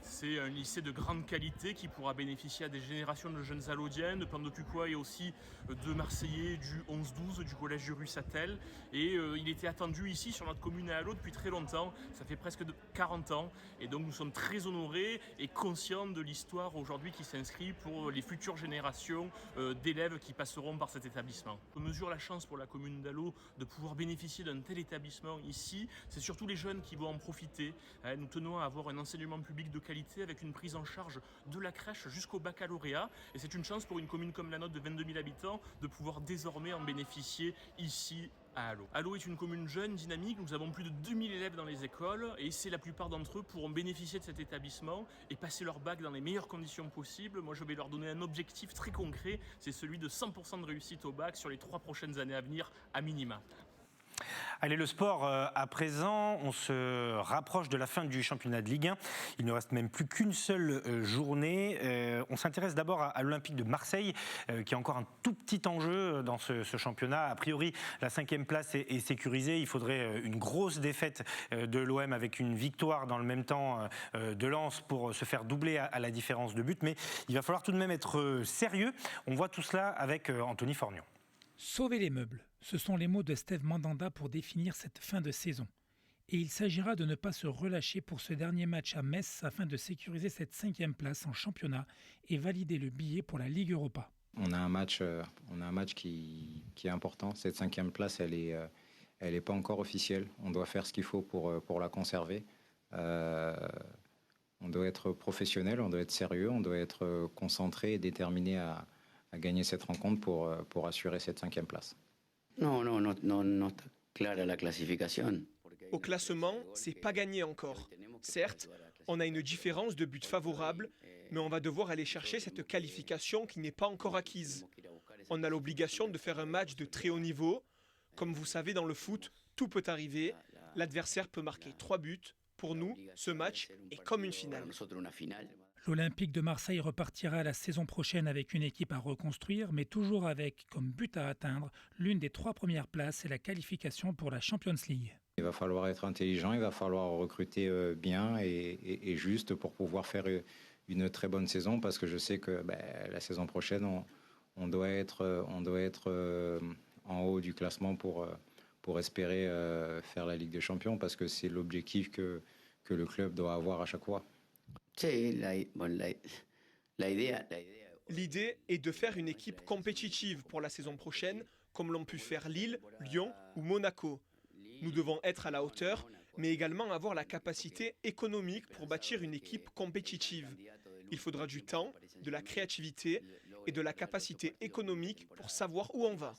C'est un lycée de grande qualité qui pourra bénéficier à des générations de jeunes Allodiens, de Pendocuquois et aussi de Marseillais du 11-12 du collège du Russatel. Et il était attendu ici sur notre commune à Allot depuis très longtemps, ça fait presque 40 ans. Et donc nous sommes très honorés et conscients de l'histoire aujourd'hui qui s'inscrit pour les futures générations d'élèves qui passeront par cet établissement. On mesure la chance pour la commune d'Allot de pouvoir bénéficier d'un tel établissement ici. C'est surtout les jeunes qui vont en profiter. Nous tenons à avoir un enseignement public de qualité avec une prise en charge de la crèche jusqu'au baccalauréat. Et c'est une chance pour une commune comme la nôtre de 22 000 habitants de pouvoir désormais en bénéficier ici à Allot. Allot est une commune jeune, dynamique. Nous avons plus de 2000 élèves dans les écoles et la plupart d'entre eux pourront bénéficier de cet établissement et passer leur bac dans les meilleures conditions possibles. Moi, je vais leur donner un objectif très concret, c'est celui de 100% de réussite au bac sur les 3 prochaines années à venir, à minima. Allez, le sport à présent, on se rapproche de la fin du championnat de Ligue 1. Il ne reste même plus qu'une seule journée. On s'intéresse d'abord à l'Olympique de Marseille, qui a encore un tout petit enjeu dans ce championnat. A priori, la 5e place est sécurisée. Il faudrait une grosse défaite de l'OM avec une victoire dans le même temps de Lens pour se faire doubler à la différence de but. Mais il va falloir tout de même être sérieux. On voit tout cela avec Anthony Fornion. Sauver les meubles, ce sont les mots de Steve Mandanda pour définir cette fin de saison. Et il s'agira de ne pas se relâcher pour ce dernier match à Metz afin de sécuriser cette 5e place en championnat et valider le billet pour la Ligue Europa. On a un match qui est important. Cette 5e place, elle est pas encore officielle. On doit faire ce qu'il faut pour la conserver. On doit être professionnel, on doit être sérieux, on doit être concentré et déterminé à gagner cette rencontre pour assurer cette 5e place. Non, clair la classification. Au classement, c'est pas gagné encore. Certes, on a une différence de but favorable, mais on va devoir aller chercher cette qualification qui n'est pas encore acquise. On a l'obligation de faire un match de très haut niveau. Comme vous savez, dans le foot, tout peut arriver. L'adversaire peut marquer 3 buts. Pour nous, ce match est comme une finale. L'Olympique de Marseille repartira la saison prochaine avec une équipe à reconstruire, mais toujours avec comme but à atteindre l'une des 3 premières places et la qualification pour la Champions League. Il va falloir être intelligent, il va falloir recruter bien et juste pour pouvoir faire une très bonne saison, parce que je sais que la saison prochaine, on doit être en haut du classement pour espérer faire la Ligue des Champions, parce que c'est l'objectif que le club doit avoir à chaque fois. L'idée est de faire une équipe compétitive pour la saison prochaine, comme l'ont pu faire Lille, Lyon ou Monaco. Nous devons être à la hauteur, mais également avoir la capacité économique pour bâtir une équipe compétitive. Il faudra du temps, de la créativité et de la capacité économique pour savoir où on va.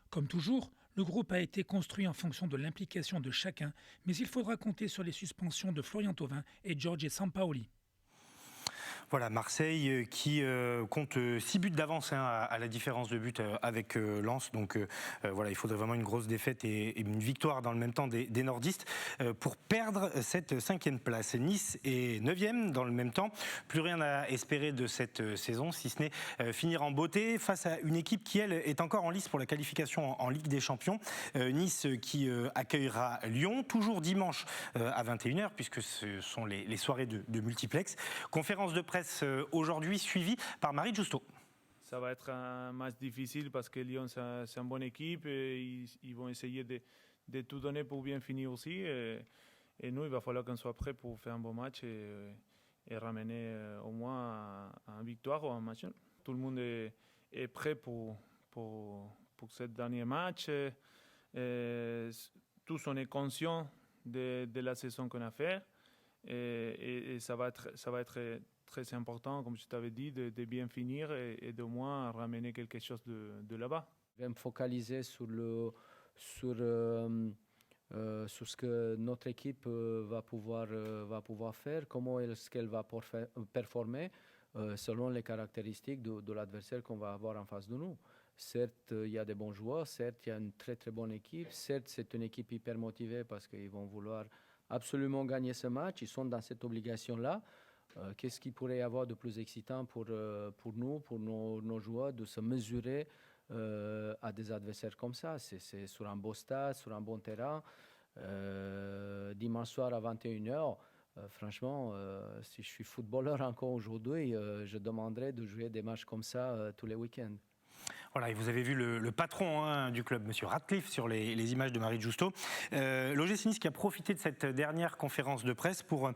Comme toujours, le groupe a été construit en fonction de l'implication de chacun, mais il faudra compter sur les suspensions de Florian Thauvin et Giorgio Sampaoli. Voilà, Marseille qui compte 6 buts d'avance à la différence de but avec Lens. Donc voilà, il faudrait vraiment une grosse défaite et une victoire dans le même temps des nordistes pour perdre cette 5e place. Nice est 9e dans le même temps. Plus rien à espérer de cette saison, si ce n'est finir en beauté face à une équipe qui, elle, est encore en lice pour la qualification en Ligue des Champions. Nice qui accueillera Lyon, toujours dimanche à 21h, puisque ce sont les soirées de multiplex. Conférence de presse aujourd'hui suivi par Marie Justo. Ça va être un match difficile parce que Lyon c'est une bonne équipe et ils vont essayer de tout donner pour bien finir aussi. Et nous, il va falloir qu'on soit prêts pour faire un bon match et ramener au moins une victoire ou un match. Tout le monde est prêt pour ce dernier match. Tous on est conscients de la saison qu'on a fait. Et ça va être très important, comme je t'avais dit, de bien finir et d'au moins ramener quelque chose de là-bas. Je vais me focaliser sur ce que notre équipe va pouvoir faire, comment est-ce qu'elle va performer selon les caractéristiques de l'adversaire qu'on va avoir en face de nous. Certes, il y a des bons joueurs, certes, il y a une très très bonne équipe, certes, c'est une équipe hyper motivée parce qu'ils vont vouloir absolument gagner ce match, ils sont dans cette obligation-là. Qu'est-ce qu'il pourrait y avoir de plus excitant pour nous, pour nos joueurs, de se mesurer à des adversaires comme ça. C'est sur un beau stade, sur un bon terrain. Dimanche soir à 21h, franchement, si je suis footballeur encore aujourd'hui, je demanderais de jouer des matchs comme ça tous les week-ends. Voilà, et vous avez vu le patron du club, M. Ratcliffe, sur les images de Marie Justo. L'OGC Nice qui a profité de cette dernière conférence de presse pour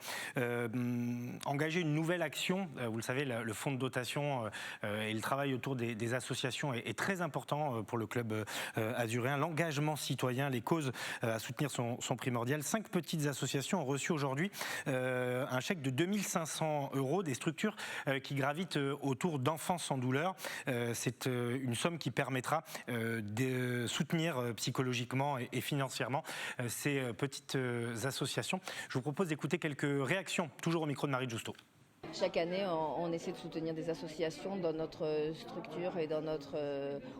engager une nouvelle action. Vous le savez, le fonds de dotation et le travail autour des associations est très important pour le club azuréen. L'engagement citoyen, les causes à soutenir sont primordiales. 5 petites associations ont reçu aujourd'hui un chèque de 2500 €, des structures qui gravitent autour d'enfants sans douleur. C'est une somme qui permettra de soutenir psychologiquement et financièrement ces petites associations. Je vous propose d'écouter quelques réactions, toujours au micro de Marie Justo. Chaque année, on essaie de soutenir des associations dans notre structure et dans notre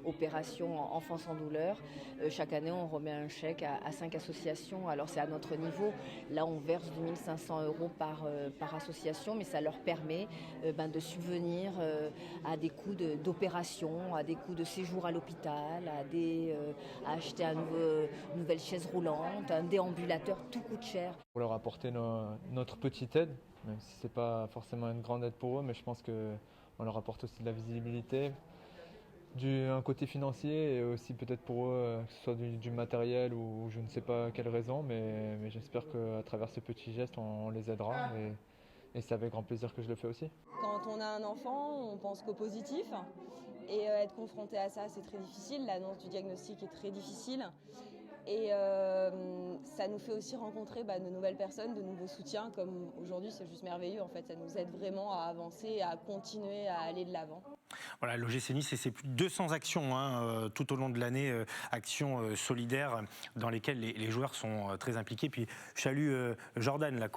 opération Enfants sans douleur. Chaque année, on remet un chèque à 5 associations. Alors c'est à notre niveau. Là, on verse 2500 € par association, mais ça leur permet de subvenir à des coûts d'opération, à des coûts de séjour à l'hôpital, à acheter une nouvelle chaise roulante, un déambulateur. Tout coûte cher. Pour leur apporter notre petite aide, même si ce n'est pas forcément une grande aide pour eux, mais je pense qu'on leur apporte aussi de la visibilité, un côté financier et aussi peut-être pour eux, que ce soit du matériel ou je ne sais pas quelle raison, mais j'espère qu'à travers ce petit geste, on les aidera et c'est avec grand plaisir que je le fais aussi. Quand on a un enfant, on pense qu'au positif et être confronté à ça, c'est très difficile. L'annonce du diagnostic est très difficile. Et ça nous fait aussi rencontrer de nouvelles personnes, de nouveaux soutiens, comme aujourd'hui, c'est juste merveilleux. En fait, ça nous aide vraiment à avancer, à continuer à aller de l'avant. Voilà, l'OGC Nice, c'est plus de 200 actions tout au long de l'année, actions solidaires dans lesquelles les joueurs sont très impliqués. Puis je salue Jordan, là,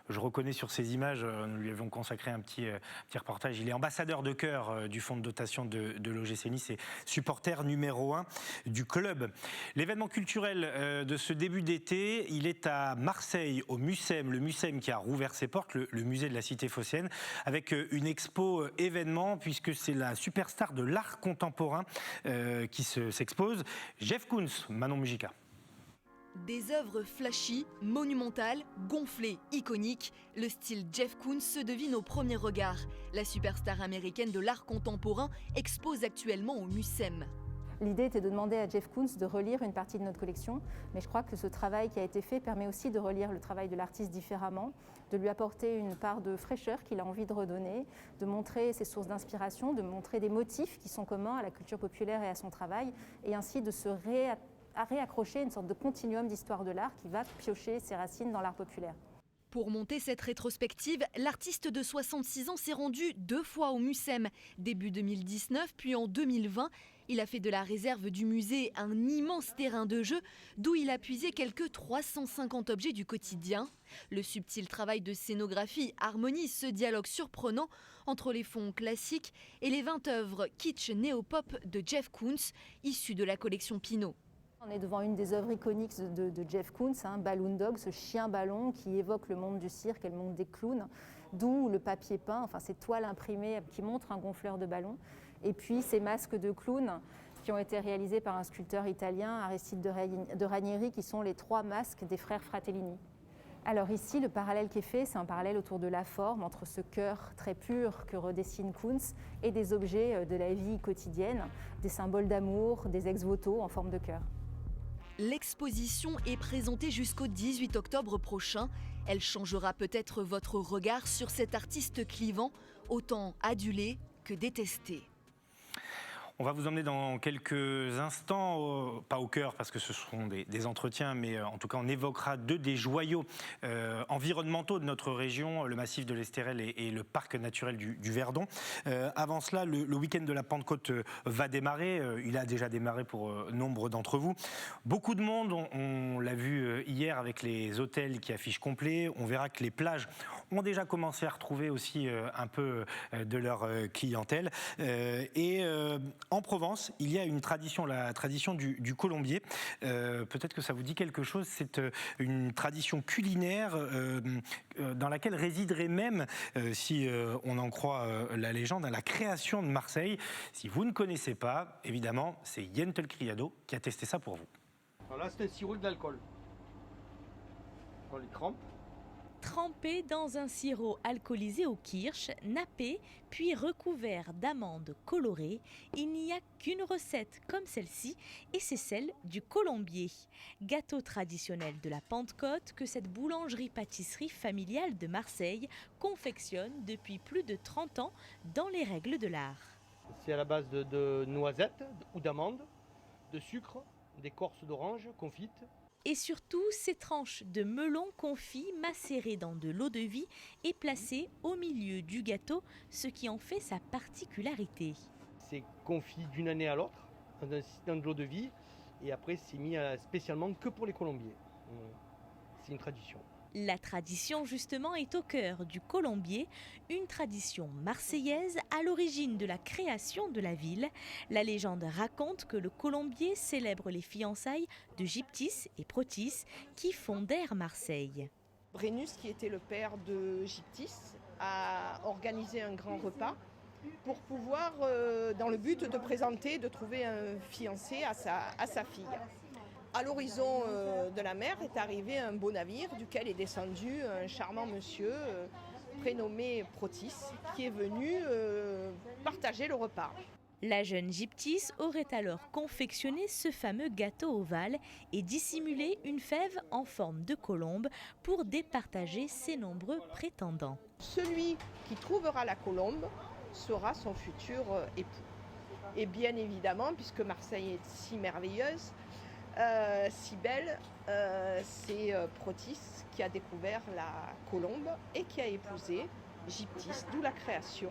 je reconnais sur ces images, nous lui avions consacré un petit reportage. Il est ambassadeur de cœur du fonds de dotation de l'OGC Nice et supporter numéro 1 du club. L'événement culturel de ce début d'été, il est à Marseille, au Mucem. Le Mucem qui a rouvert ses portes, le musée de la cité phocéenne, avec une expo événement, puisque c'est la superstar de l'art contemporain qui s'expose. Jeff Koons, Manon Mujica. Des œuvres flashy, monumentales, gonflées, iconiques. Le style Jeff Koons se devine au premier regard. La superstar américaine de l'art contemporain expose actuellement au Mucem. L'idée était de demander à Jeff Koons de relire une partie de notre collection, mais je crois que ce travail qui a été fait permet aussi de relire le travail de l'artiste différemment, de lui apporter une part de fraîcheur qu'il a envie de redonner, de montrer ses sources d'inspiration, de montrer des motifs qui sont communs à la culture populaire et à son travail, et ainsi de se réaccrocher une sorte de continuum d'histoire de l'art qui va piocher ses racines dans l'art populaire. Pour monter cette rétrospective, l'artiste de 66 ans s'est rendu 2 fois au Mucem, début 2019 puis en 2020. Il a fait de la réserve du musée un immense terrain de jeu d'où il a puisé quelques 350 objets du quotidien. Le subtil travail de scénographie harmonise ce dialogue surprenant entre les fonds classiques et les 20 œuvres kitsch néo-pop de Jeff Koons, issues de la collection Pinault. On est devant une des œuvres iconiques de Jeff Koons, Balloon Dog, ce chien ballon qui évoque le monde du cirque et le monde des clowns, d'où le papier peint, ces toiles imprimées qui montrent un gonfleur de ballon, et puis ces masques de clowns qui ont été réalisés par un sculpteur italien, Aristide de Ranieri, qui sont les 3 masques des frères Fratellini. Alors ici, le parallèle qui est fait, c'est un parallèle autour de la forme, entre ce cœur très pur que redessine Koons et des objets de la vie quotidienne, des symboles d'amour, des ex-voto en forme de cœur. L'exposition est présentée jusqu'au 18 octobre prochain. Elle changera peut-être votre regard sur cet artiste clivant, autant adulé que détesté. On va vous emmener dans quelques instants, pas au cœur parce que ce seront des entretiens, mais en tout cas on évoquera deux des joyaux environnementaux de notre région, le massif de l'Estérel et le parc naturel du Verdon. Avant cela, le week-end de la Pentecôte va démarrer. Il a déjà démarré pour nombre d'entre vous. Beaucoup de monde, on l'a vu hier avec les hôtels qui affichent complet. On verra que les plages ont déjà commencé à retrouver aussi un peu de leur clientèle. Et en Provence, il y a une tradition, la tradition du colombier. Peut-être que ça vous dit quelque chose. C'est une tradition culinaire dans laquelle résiderait même, si on en croit la légende, la création de Marseille. Si vous ne connaissez pas, évidemment, c'est Yentel Criado qui a testé ça pour vous. Alors là, c'est un sirop d'alcool. On les trempe. Trempé dans un sirop alcoolisé au kirsch, nappé, puis recouvert d'amandes colorées, il n'y a qu'une recette comme celle-ci, et c'est celle du colombier. Gâteau traditionnel de la Pentecôte que cette boulangerie-pâtisserie familiale de Marseille confectionne depuis plus de 30 ans dans les règles de l'art. C'est à la base de noisettes ou d'amandes, de sucre, d'écorce d'orange confites. Et surtout, ces tranches de melon confit macérées dans de l'eau-de-vie et placées au milieu du gâteau, ce qui en fait sa particularité. C'est confit d'une année à l'autre dans de l'eau-de-vie et après c'est mis spécialement que pour les colombiers. C'est une tradition. La tradition justement est au cœur du colombier, une tradition marseillaise à l'origine de la création de la ville. La légende raconte que le colombier célèbre les fiançailles de Gyptis et Protis qui fondèrent Marseille. Brennus, qui était le père de Gyptis, a organisé un grand repas pour pouvoir, dans le but de présenter, de trouver un fiancé à sa fille. À l'horizon de la mer est arrivé un beau navire duquel est descendu un charmant monsieur prénommé Protis qui est venu partager le repas. La jeune Gyptis aurait alors confectionné ce fameux gâteau ovale et dissimulé une fève en forme de colombe pour départager ses nombreux prétendants. Celui qui trouvera la colombe sera son futur époux. Et bien évidemment, puisque Marseille est si merveilleuse, si belle, c'est Protis qui a découvert la colombe et qui a épousé Gyptis, d'où la création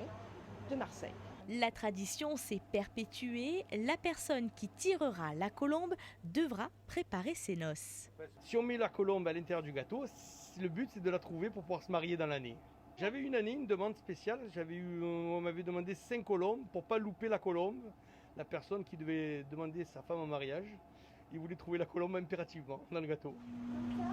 de Marseille. La tradition s'est perpétuée, la personne qui tirera la colombe devra préparer ses noces. Si on met la colombe à l'intérieur du gâteau, le but c'est de la trouver pour pouvoir se marier dans l'année. J'avais une année une demande spéciale, on m'avait demandé 5 colombes pour ne pas louper la colombe. La personne qui devait demander sa femme en mariage, il voulait trouver la colombe impérativement dans le gâteau.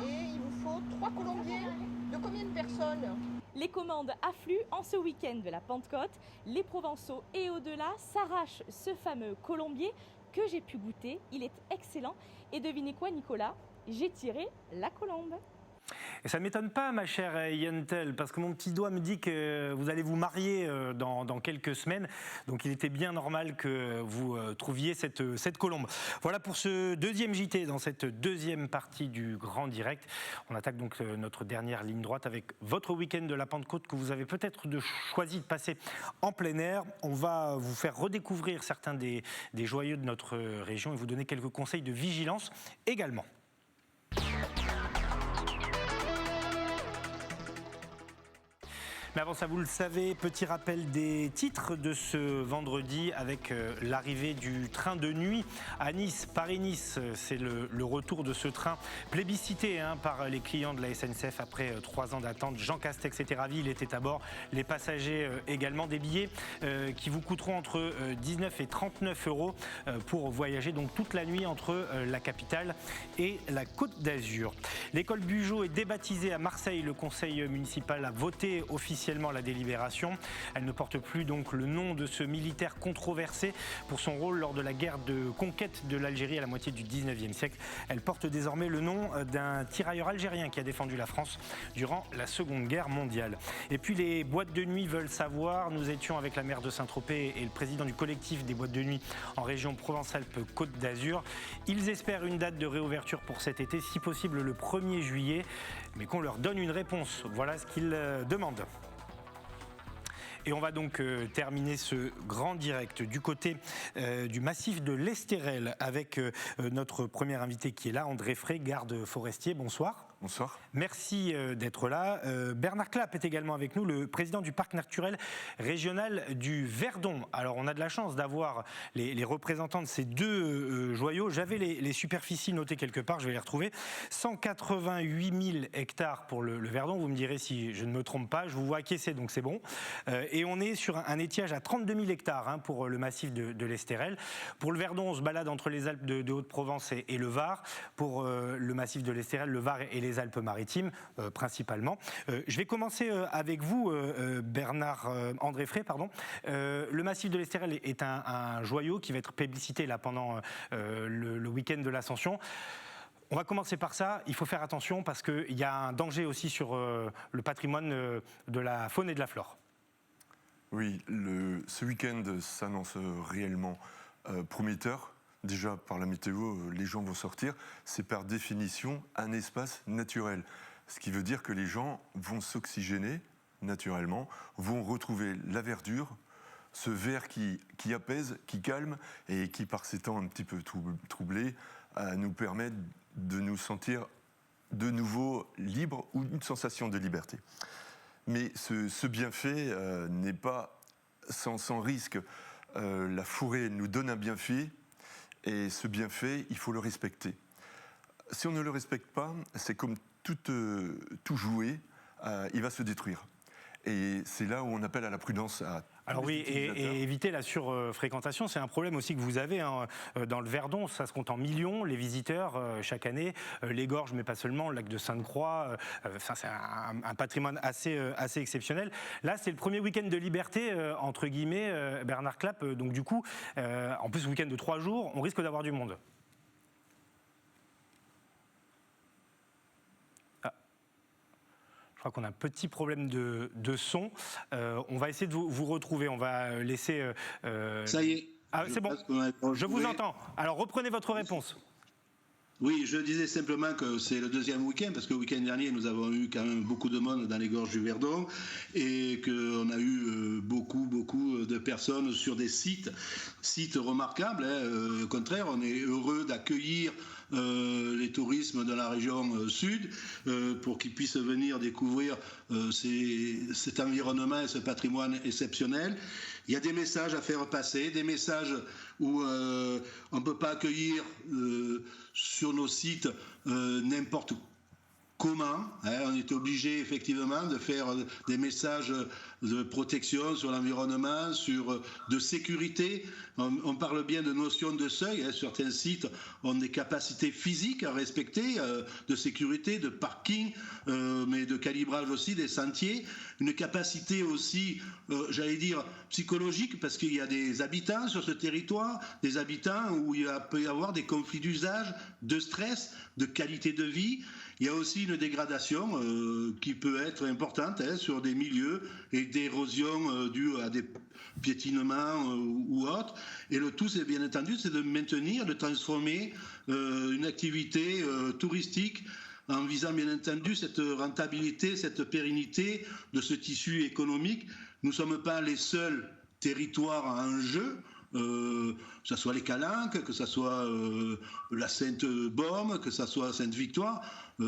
Et il vous faut 3 colombiers de combien de personnes? Les commandes affluent en ce week-end de la Pentecôte. Les Provençaux et au-delà s'arrachent ce fameux colombier que j'ai pu goûter. Il est excellent. Et devinez quoi, Nicolas? J'ai tiré la colombe. Et ça ne m'étonne pas, ma chère Yentel, parce que mon petit doigt me dit que vous allez vous marier dans quelques semaines. Donc il était bien normal que vous trouviez cette colombe. Voilà pour ce deuxième JT, dans cette deuxième partie du Grand Direct. On attaque donc notre dernière ligne droite avec votre week-end de la Pentecôte que vous avez peut-être choisi de passer en plein air. On va vous faire redécouvrir certains des joyaux de notre région et vous donner quelques conseils de vigilance également. Mais avant ça, vous le savez, petit rappel des titres de ce vendredi avec l'arrivée du train de nuit à Nice, Paris-Nice. C'est le retour de ce train plébiscité par les clients de la SNCF après 3 ans d'attente. Jean Castex était ravi, il était à bord. Les passagers également, des billets qui vous coûteront entre 19 et 39 euros pour voyager donc toute la nuit entre la capitale et la Côte d'Azur. L'école Bugeaud est débaptisée à Marseille. Le conseil municipal a voté officiellement la délibération. Elle ne porte plus donc le nom de ce militaire controversé pour son rôle lors de la guerre de conquête de l'Algérie à la moitié du 19e siècle. Elle porte désormais le nom d'un tirailleur algérien qui a défendu la France durant la Seconde Guerre mondiale. Et puis les boîtes de nuit veulent savoir. Nous étions avec la maire de Saint-Tropez et le président du collectif des boîtes de nuit en région Provence-Alpes-Côte d'Azur. Ils espèrent une date de réouverture pour cet été, si possible le 1er juillet, mais qu'on leur donne une réponse. Voilà ce qu'ils demandent. Et on va donc terminer ce grand direct du côté du massif de l'Estérel avec notre premier invité qui est là, André Frey, garde forestier. Bonsoir. Bonsoir. Merci d'être là. Bernard Clapp est également avec nous, le président du parc naturel régional du Verdon. Alors on a de la chance d'avoir les représentants de ces deux joyaux. J'avais les superficies notées quelque part, je vais les retrouver. 188 000 hectares pour le Verdon, vous me direz si je ne me trompe pas. Je vous vois acquiescer, donc c'est bon. Et on est sur un étiage à 32 000 hectares pour le massif de l'Estérel. Pour le Verdon, on se balade entre les Alpes de Haute-Provence et le Var. Pour le massif de l'Estérel, le Var et les Alpes-Maritimes principalement. Je vais commencer avec vous, André Frey, pardon. Le massif de l'Estérel est un joyau qui va être plébiscité là pendant le week-end de l'Ascension. On va commencer par ça. Il faut faire attention parce qu'il y a un danger aussi sur le patrimoine de la faune et de la flore. Oui, ce week-end s'annonce réellement prometteur. Déjà, par la météo, les gens vont sortir. C'est par définition un espace naturel. Ce qui veut dire que les gens vont s'oxygéner naturellement, vont retrouver la verdure, ce vert qui apaise, qui calme et qui, par ces temps un petit peu troublés, nous permet de nous sentir de nouveau libres ou une sensation de liberté. Mais ce bienfait n'est pas sans risque. La forêt nous donne un bienfait. Et ce bienfait, il faut le respecter. Si on ne le respecte pas, c'est comme tout jouet, il va se détruire. Et c'est là où on appelle à la prudence. Alors oui, et éviter la surfréquentation, c'est un problème aussi que vous avez dans le Verdon. Ça se compte en millions, les visiteurs chaque année. Les gorges, mais pas seulement, le lac de Sainte-Croix. C'est un patrimoine assez exceptionnel. Là, c'est le premier week-end de liberté, entre guillemets, Bernard Clapp. Donc du coup, en plus, week-end de 3 jours, on risque d'avoir du monde. Je crois qu'on a un petit problème de son. On va essayer de vous retrouver. On va laisser... Ça y est. Ah, c'est bon. Je vous entends. Alors, reprenez votre réponse. Oui, je disais simplement que c'est le deuxième week-end, parce que le week-end dernier, nous avons eu quand même beaucoup de monde dans les gorges du Verdon, et qu'on a eu beaucoup de personnes sur des sites remarquables. Au contraire, on est heureux d'accueillir les touristes de la région sud pour qu'ils puissent venir découvrir cet environnement et ce patrimoine exceptionnel. Il y a des messages à faire passer, des messages où on ne peut pas accueillir sur nos sites n'importe comment. On est obligé effectivement de faire des messages de protection sur l'environnement, de sécurité. On parle bien de notion de seuil. Certains sites ont des capacités physiques à respecter, de sécurité, de parking, mais de calibrage aussi des sentiers. Une capacité aussi, j'allais dire, psychologique, parce qu'il y a des habitants sur ce territoire, des habitants où il peut y avoir des conflits d'usage, de stress, de qualité de vie. Il y a aussi une dégradation qui peut être importante sur des milieux et d'érosion due à des piétinements ou autres. Et le tout, c'est bien entendu, c'est de maintenir, de transformer une activité touristique en visant bien entendu cette rentabilité, cette pérennité de ce tissu économique. Nous ne sommes pas les seuls territoires en jeu. Que ce soit les Calanques, que ce soit la Sainte-Baume, que ce soit Sainte-Victoire.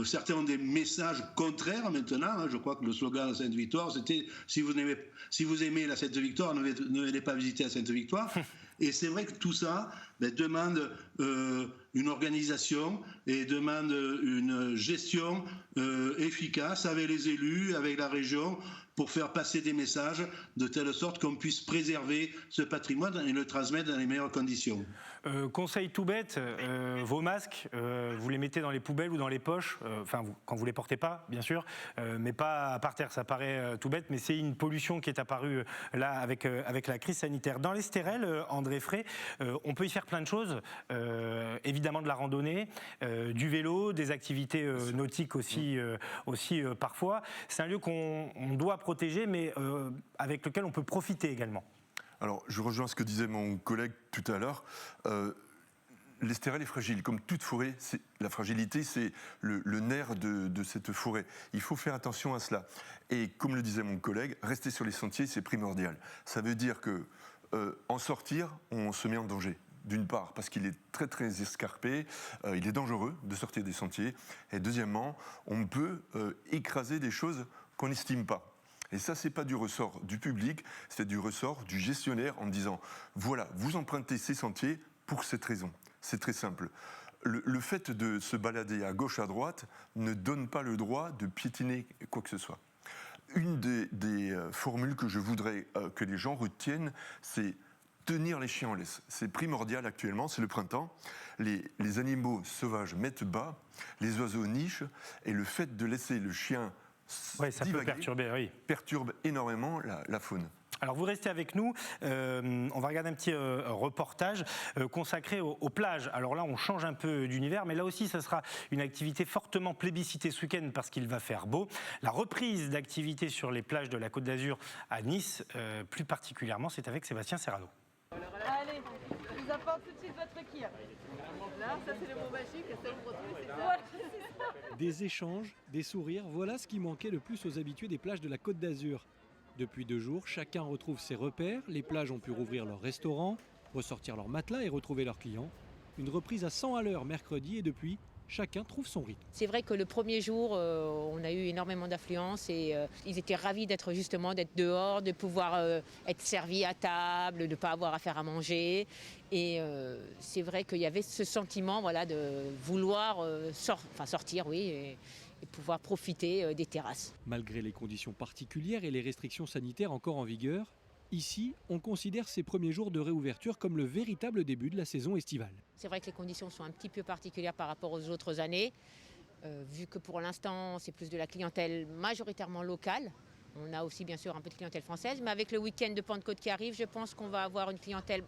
Certains ont des messages contraires maintenant. Je crois que le slogan de Sainte-Victoire, c'était « si vous aimez la Sainte-Victoire, ne venez pas visiter la Sainte-Victoire ». Et c'est vrai que tout ça demande une organisation et demande une gestion efficace avec les élus, avec la région, pour faire passer des messages de telle sorte qu'on puisse préserver ce patrimoine et le transmettre dans les meilleures conditions. Conseil tout bête, vos masques, vous les mettez dans les poubelles ou dans les poches, quand vous les portez pas, bien sûr, mais pas par terre. Ça paraît tout bête, mais c'est une pollution qui est apparue là avec la crise sanitaire. Dans l'Estérel, André Frey, on peut y faire plein de choses, évidemment de la randonnée, du vélo, des activités nautiques aussi parfois. C'est un lieu qu'on doit protéger, mais avec lequel on peut profiter également. Alors, je rejoins ce que disait mon collègue tout à l'heure. l'Estérel est fragile. Comme toute forêt, la fragilité, c'est le nerf de cette forêt. Il faut faire attention à cela. Et comme le disait mon collègue, rester sur les sentiers, c'est primordial. Ça veut dire que en sortir, on se met en danger. D'une part, parce qu'il est très très escarpé, il est dangereux de sortir des sentiers. Et deuxièmement, on peut écraser des choses qu'on n'estime pas. Et ça, c'est pas du ressort du public, c'est du ressort du gestionnaire en disant voilà, vous empruntez ces sentiers pour cette raison. C'est très simple. Le fait de se balader à gauche, à droite, ne donne pas le droit de piétiner quoi que ce soit. Une des formules que je voudrais que les gens retiennent, c'est tenir les chiens en laisse. C'est primordial actuellement, c'est le printemps. Les animaux sauvages mettent bas, les oiseaux nichent, et le fait de laisser le chien ça peut perturber, oui. Perturbe énormément la faune. Alors vous restez avec nous, on va regarder un petit reportage consacré aux plages. Alors là on change un peu d'univers, mais là aussi ça sera une activité fortement plébiscitée ce week-end parce qu'il va faire beau. La reprise d'activité sur les plages de la Côte d'Azur à Nice, plus particulièrement, c'est avec Sébastien Serrano. Allez, je vous apporte tout de suite votre kir. Là, ça c'est le mot magique, ça vous retrouvez, c'est ça. Des échanges, des sourires, voilà ce qui manquait le plus aux habitués des plages de la Côte d'Azur. Depuis 2 jours, chacun retrouve ses repères, les plages ont pu rouvrir leurs restaurants, ressortir leurs matelas et retrouver leurs clients. Une reprise à 100 à l'heure mercredi et depuis, chacun trouve son rythme. C'est vrai que le premier jour, on a eu énormément d'affluence et ils étaient ravis d'être dehors, de pouvoir être servis à table, de ne pas avoir à faire à manger. Et c'est vrai qu'il y avait ce sentiment de vouloir sortir, oui, et pouvoir profiter des terrasses. Malgré les conditions particulières et les restrictions sanitaires encore en vigueur, ici, on considère ces premiers jours de réouverture comme le véritable début de la saison estivale. C'est vrai que les conditions sont un petit peu particulières par rapport aux autres années, vu que pour l'instant, c'est plus de la clientèle majoritairement locale. On a aussi bien sûr un peu de clientèle française, mais avec le week-end de Pentecôte qui arrive, je pense qu'on va avoir une clientèle,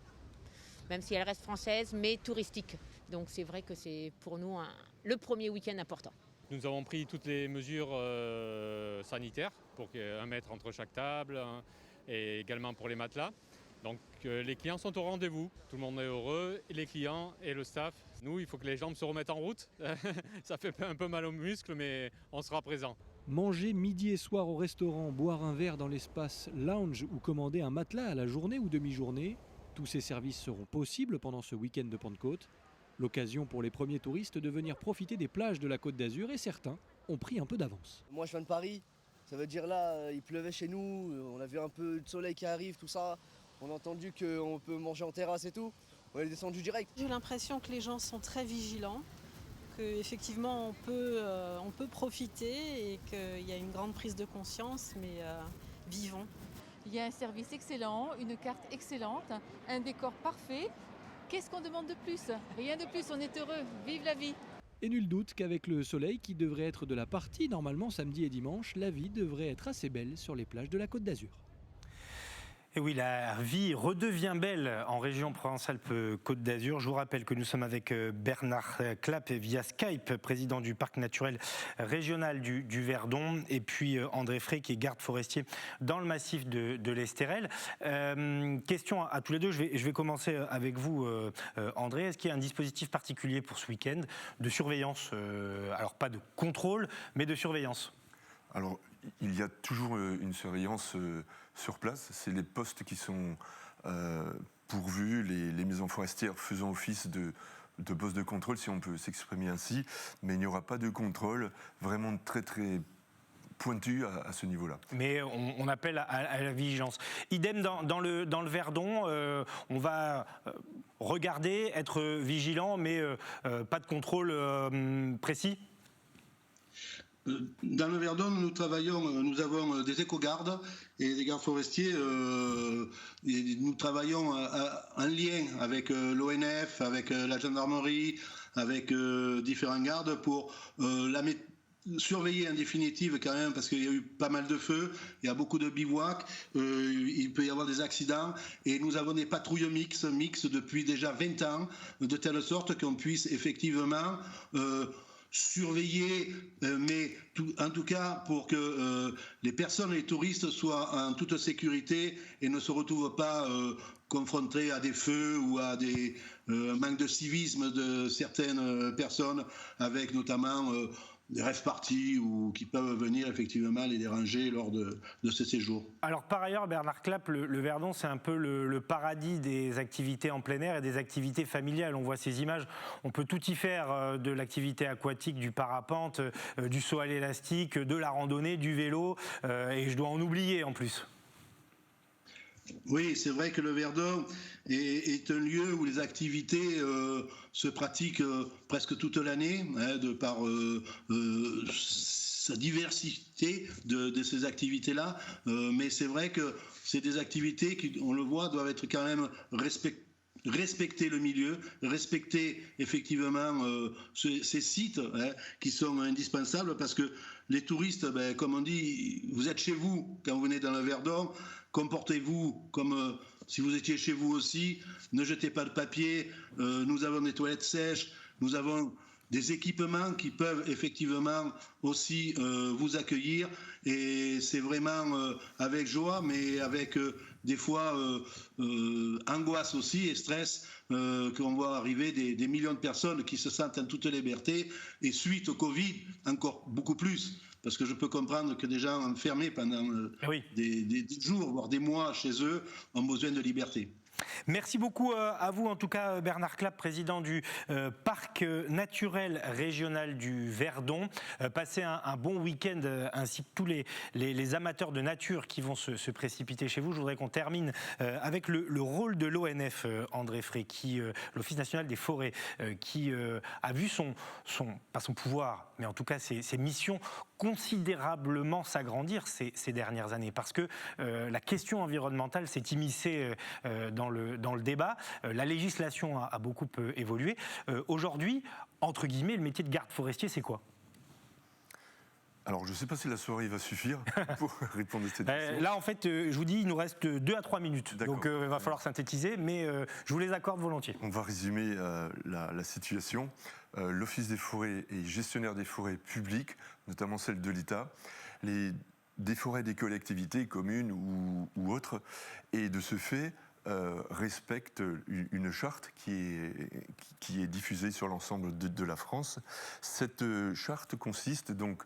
même si elle reste française, mais touristique. Donc c'est vrai que c'est pour nous le premier week-end important. Nous avons pris toutes les mesures sanitaires pour 1 mètre entre chaque table et également pour les matelas. Donc les clients sont au rendez-vous, tout le monde est heureux, et les clients et le staff. Nous, il faut que les jambes se remettent en route. Ça fait un peu mal aux muscles, mais on sera présent. Manger midi et soir au restaurant, boire un verre dans l'espace lounge ou commander un matelas à la journée ou demi-journée, tous ces services seront possibles pendant ce week-end de Pentecôte. L'occasion pour les premiers touristes de venir profiter des plages de la Côte d'Azur et certains ont pris un peu d'avance. Moi je viens de Paris, ça veut dire là il pleuvait chez nous, on a vu un peu de soleil qui arrive, tout ça. On a entendu qu'on peut manger en terrasse et tout, on est descendu direct. J'ai l'impression que les gens sont très vigilants, qu'effectivement on peut profiter et qu'il y a une grande prise de conscience, mais vivons. Il y a un service excellent, une carte excellente, un décor parfait. Qu'est-ce qu'on demande de plus? Rien de plus, on est heureux, vive la vie! Et nul doute qu'avec le soleil qui devrait être de la partie normalement samedi et dimanche, la vie devrait être assez belle sur les plages de la Côte d'Azur. Et oui, la vie redevient belle en région Provence-Alpes-Côte d'Azur. Je vous rappelle que nous sommes avec Bernard Clapp via Skype, président du parc naturel régional du Verdon, et puis André Frey qui est garde forestier dans le massif de l'Estérel. Question à tous les deux, je vais commencer avec vous André. Est-ce qu'il y a un dispositif particulier pour ce week-end de surveillance, alors pas de contrôle, mais de surveillance? Alors, il y a toujours une surveillance sur place. C'est les postes qui sont pourvus, les maisons forestières faisant office de postes de contrôle, si on peut s'exprimer ainsi. Mais il n'y aura pas de contrôle vraiment très très pointu à ce niveau-là. Mais on appelle à la vigilance. Idem dans le Verdon, on va regarder, être vigilant, mais pas de contrôle précis. Dans le Verdon, nous avons des éco-gardes et des gardes forestiers. Et nous travaillons en lien avec l'ONF, avec la gendarmerie, avec différents gardes pour surveiller en définitive quand même, parce qu'il y a eu pas mal de feux, il y a beaucoup de bivouacs, il peut y avoir des accidents, et nous avons des patrouilles mixtes depuis déjà 20 ans, de telle sorte qu'on puisse effectivement surveiller, mais en tout cas pour que les personnes et les touristes soient en toute sécurité et ne se retrouvent pas confrontés à des feux ou à des manque de civisme de certaines personnes, avec notamment des rêves parties ou qui peuvent venir effectivement les déranger lors de ces séjours. Alors par ailleurs, Bernard Clapp, le Verdon, c'est un peu le paradis des activités en plein air et des activités familiales. On voit ces images, on peut tout y faire, de l'activité aquatique, du parapente, du saut à l'élastique, de la randonnée, du vélo, et je dois en oublier en plus. Oui, c'est vrai que le Verdon est un lieu où les activités se pratiquent presque toute l'année, hein, de par sa diversité de ces activités-là. Mais c'est vrai que c'est des activités qui, on le voit, doivent être quand même respecter le milieu, respecter effectivement ces sites, hein, qui sont indispensables, parce que les touristes, comme on dit, vous êtes chez vous quand vous venez dans le Verdon, comportez-vous comme si vous étiez chez vous aussi, ne jetez pas de papier, nous avons des toilettes sèches, nous avons des équipements qui peuvent effectivement aussi vous accueillir, et c'est vraiment avec joie, mais avec des fois angoisse aussi et stress, qu'on voit arriver des millions de personnes qui se sentent en toute liberté, et suite au Covid encore beaucoup plus, parce que je peux comprendre que des gens enfermés pendant des jours, voire des mois chez eux, ont besoin de liberté. Merci beaucoup à vous, en tout cas Bernard Clapp, président du parc naturel régional du Verdon. Passez un bon week-end, ainsi que tous les amateurs de nature qui vont se précipiter chez vous. Je voudrais qu'on termine avec le rôle de l'ONF, André Frey, l'Office national des forêts, qui a vu pas son pouvoir, mais en tout cas ses missions considérablement s'agrandir ces dernières années, parce que la question environnementale s'est immiscée dans le débat. La législation a beaucoup évolué. Aujourd'hui, entre guillemets, le métier de garde forestier, c'est quoi ? Alors, je ne sais pas si la soirée va suffire pour répondre à cette question. Là, en fait, je vous dis, il nous reste 2 à 3 minutes. Donc, il va falloir synthétiser, mais je vous les accorde volontiers. On va résumer la situation. L'Office des forêts est gestionnaire des forêts publiques, notamment celles de l'État, des forêts des collectivités, communes ou autres, et de ce fait respecte une charte qui est diffusée sur l'ensemble de la France. Cette charte consiste donc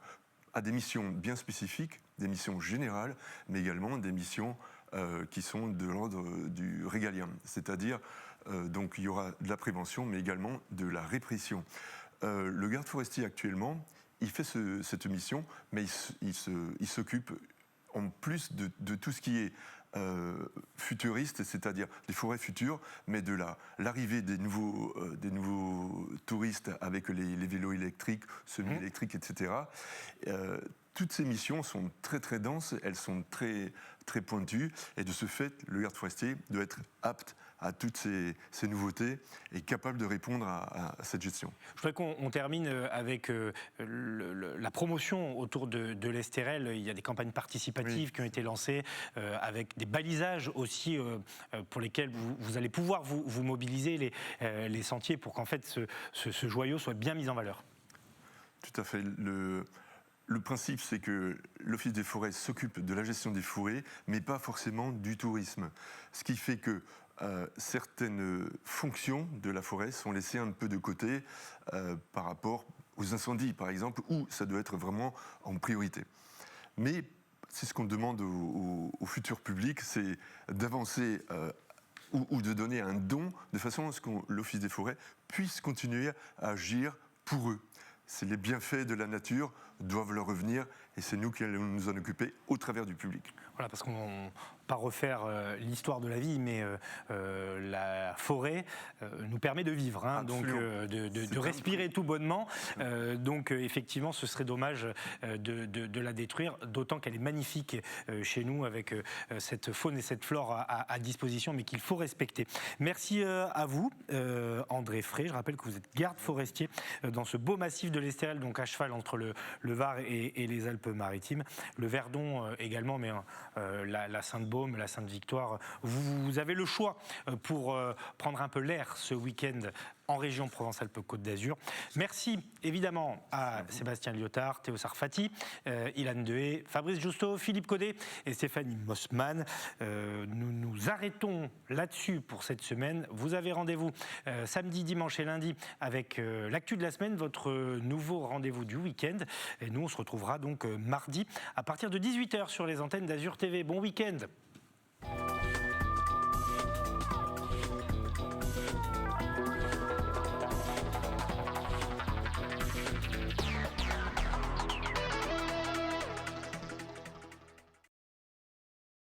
à des missions bien spécifiques, des missions générales, mais également des missions qui sont de l'ordre du régalien, c'est-à-dire donc il y aura de la prévention, mais également de la répression. Le garde forestier actuellement, il fait cette mission, mais il s'occupe en plus de tout ce qui est futuriste, c'est-à-dire des forêts futures, mais de l'arrivée des nouveaux touristes avec les vélos électriques, semi-électriques, etc. Toutes ces missions sont très très denses, elles sont très très pointues, et de ce fait, le garde forestier doit être apte à toutes ces nouveautés et capable de répondre à cette gestion. Je voudrais qu'on termine avec la promotion autour de l'Estérel. Il y a des campagnes participatives qui ont été lancées, avec des balisages aussi pour lesquels vous allez pouvoir vous mobiliser les sentiers pour qu'en fait ce joyau soit bien mis en valeur. Tout à fait. Le principe, c'est que l'Office des forêts s'occupe de la gestion des forêts, mais pas forcément du tourisme. Ce qui fait que certaines fonctions de la forêt sont laissées un peu de côté par rapport aux incendies, par exemple, où ça doit être vraiment en priorité. Mais c'est ce qu'on demande au futur public, c'est d'avancer ou de donner un don de façon à ce que l'Office des forêts puisse continuer à agir pour eux. C'est les bienfaits de la nature doivent leur revenir, et c'est nous qui allons nous en occuper au travers du public. Voilà, parce qu'on ne va pas refaire l'histoire de la vie, mais la forêt nous permet de vivre, hein, donc de respirer tout bonnement. Donc effectivement, ce serait dommage de la détruire, d'autant qu'elle est magnifique chez nous, avec cette faune et cette flore à disposition, mais qu'il faut respecter. Merci à vous, André Frey. Je rappelle que vous êtes garde forestier dans ce beau massif de l'Estérel, donc à cheval entre le le Var et les Alpes-Maritimes. Le Verdon également, mais la Sainte-Baume, la Sainte-Victoire. Vous avez le choix pour prendre un peu l'air ce week-end en région Provence-Alpes-Côte d'Azur. Merci évidemment à Sébastien Liotard, Théo Sarfati, Ilan Dehé, Fabrice Justo, Philippe Caudet et Stéphanie Mossman. Nous nous arrêtons là-dessus pour cette semaine. Vous avez rendez-vous samedi, dimanche et lundi avec l'actu de la semaine, votre nouveau rendez-vous du week-end. Et nous, on se retrouvera donc mardi à partir de 18h sur les antennes d'Azur TV. Bon week-end.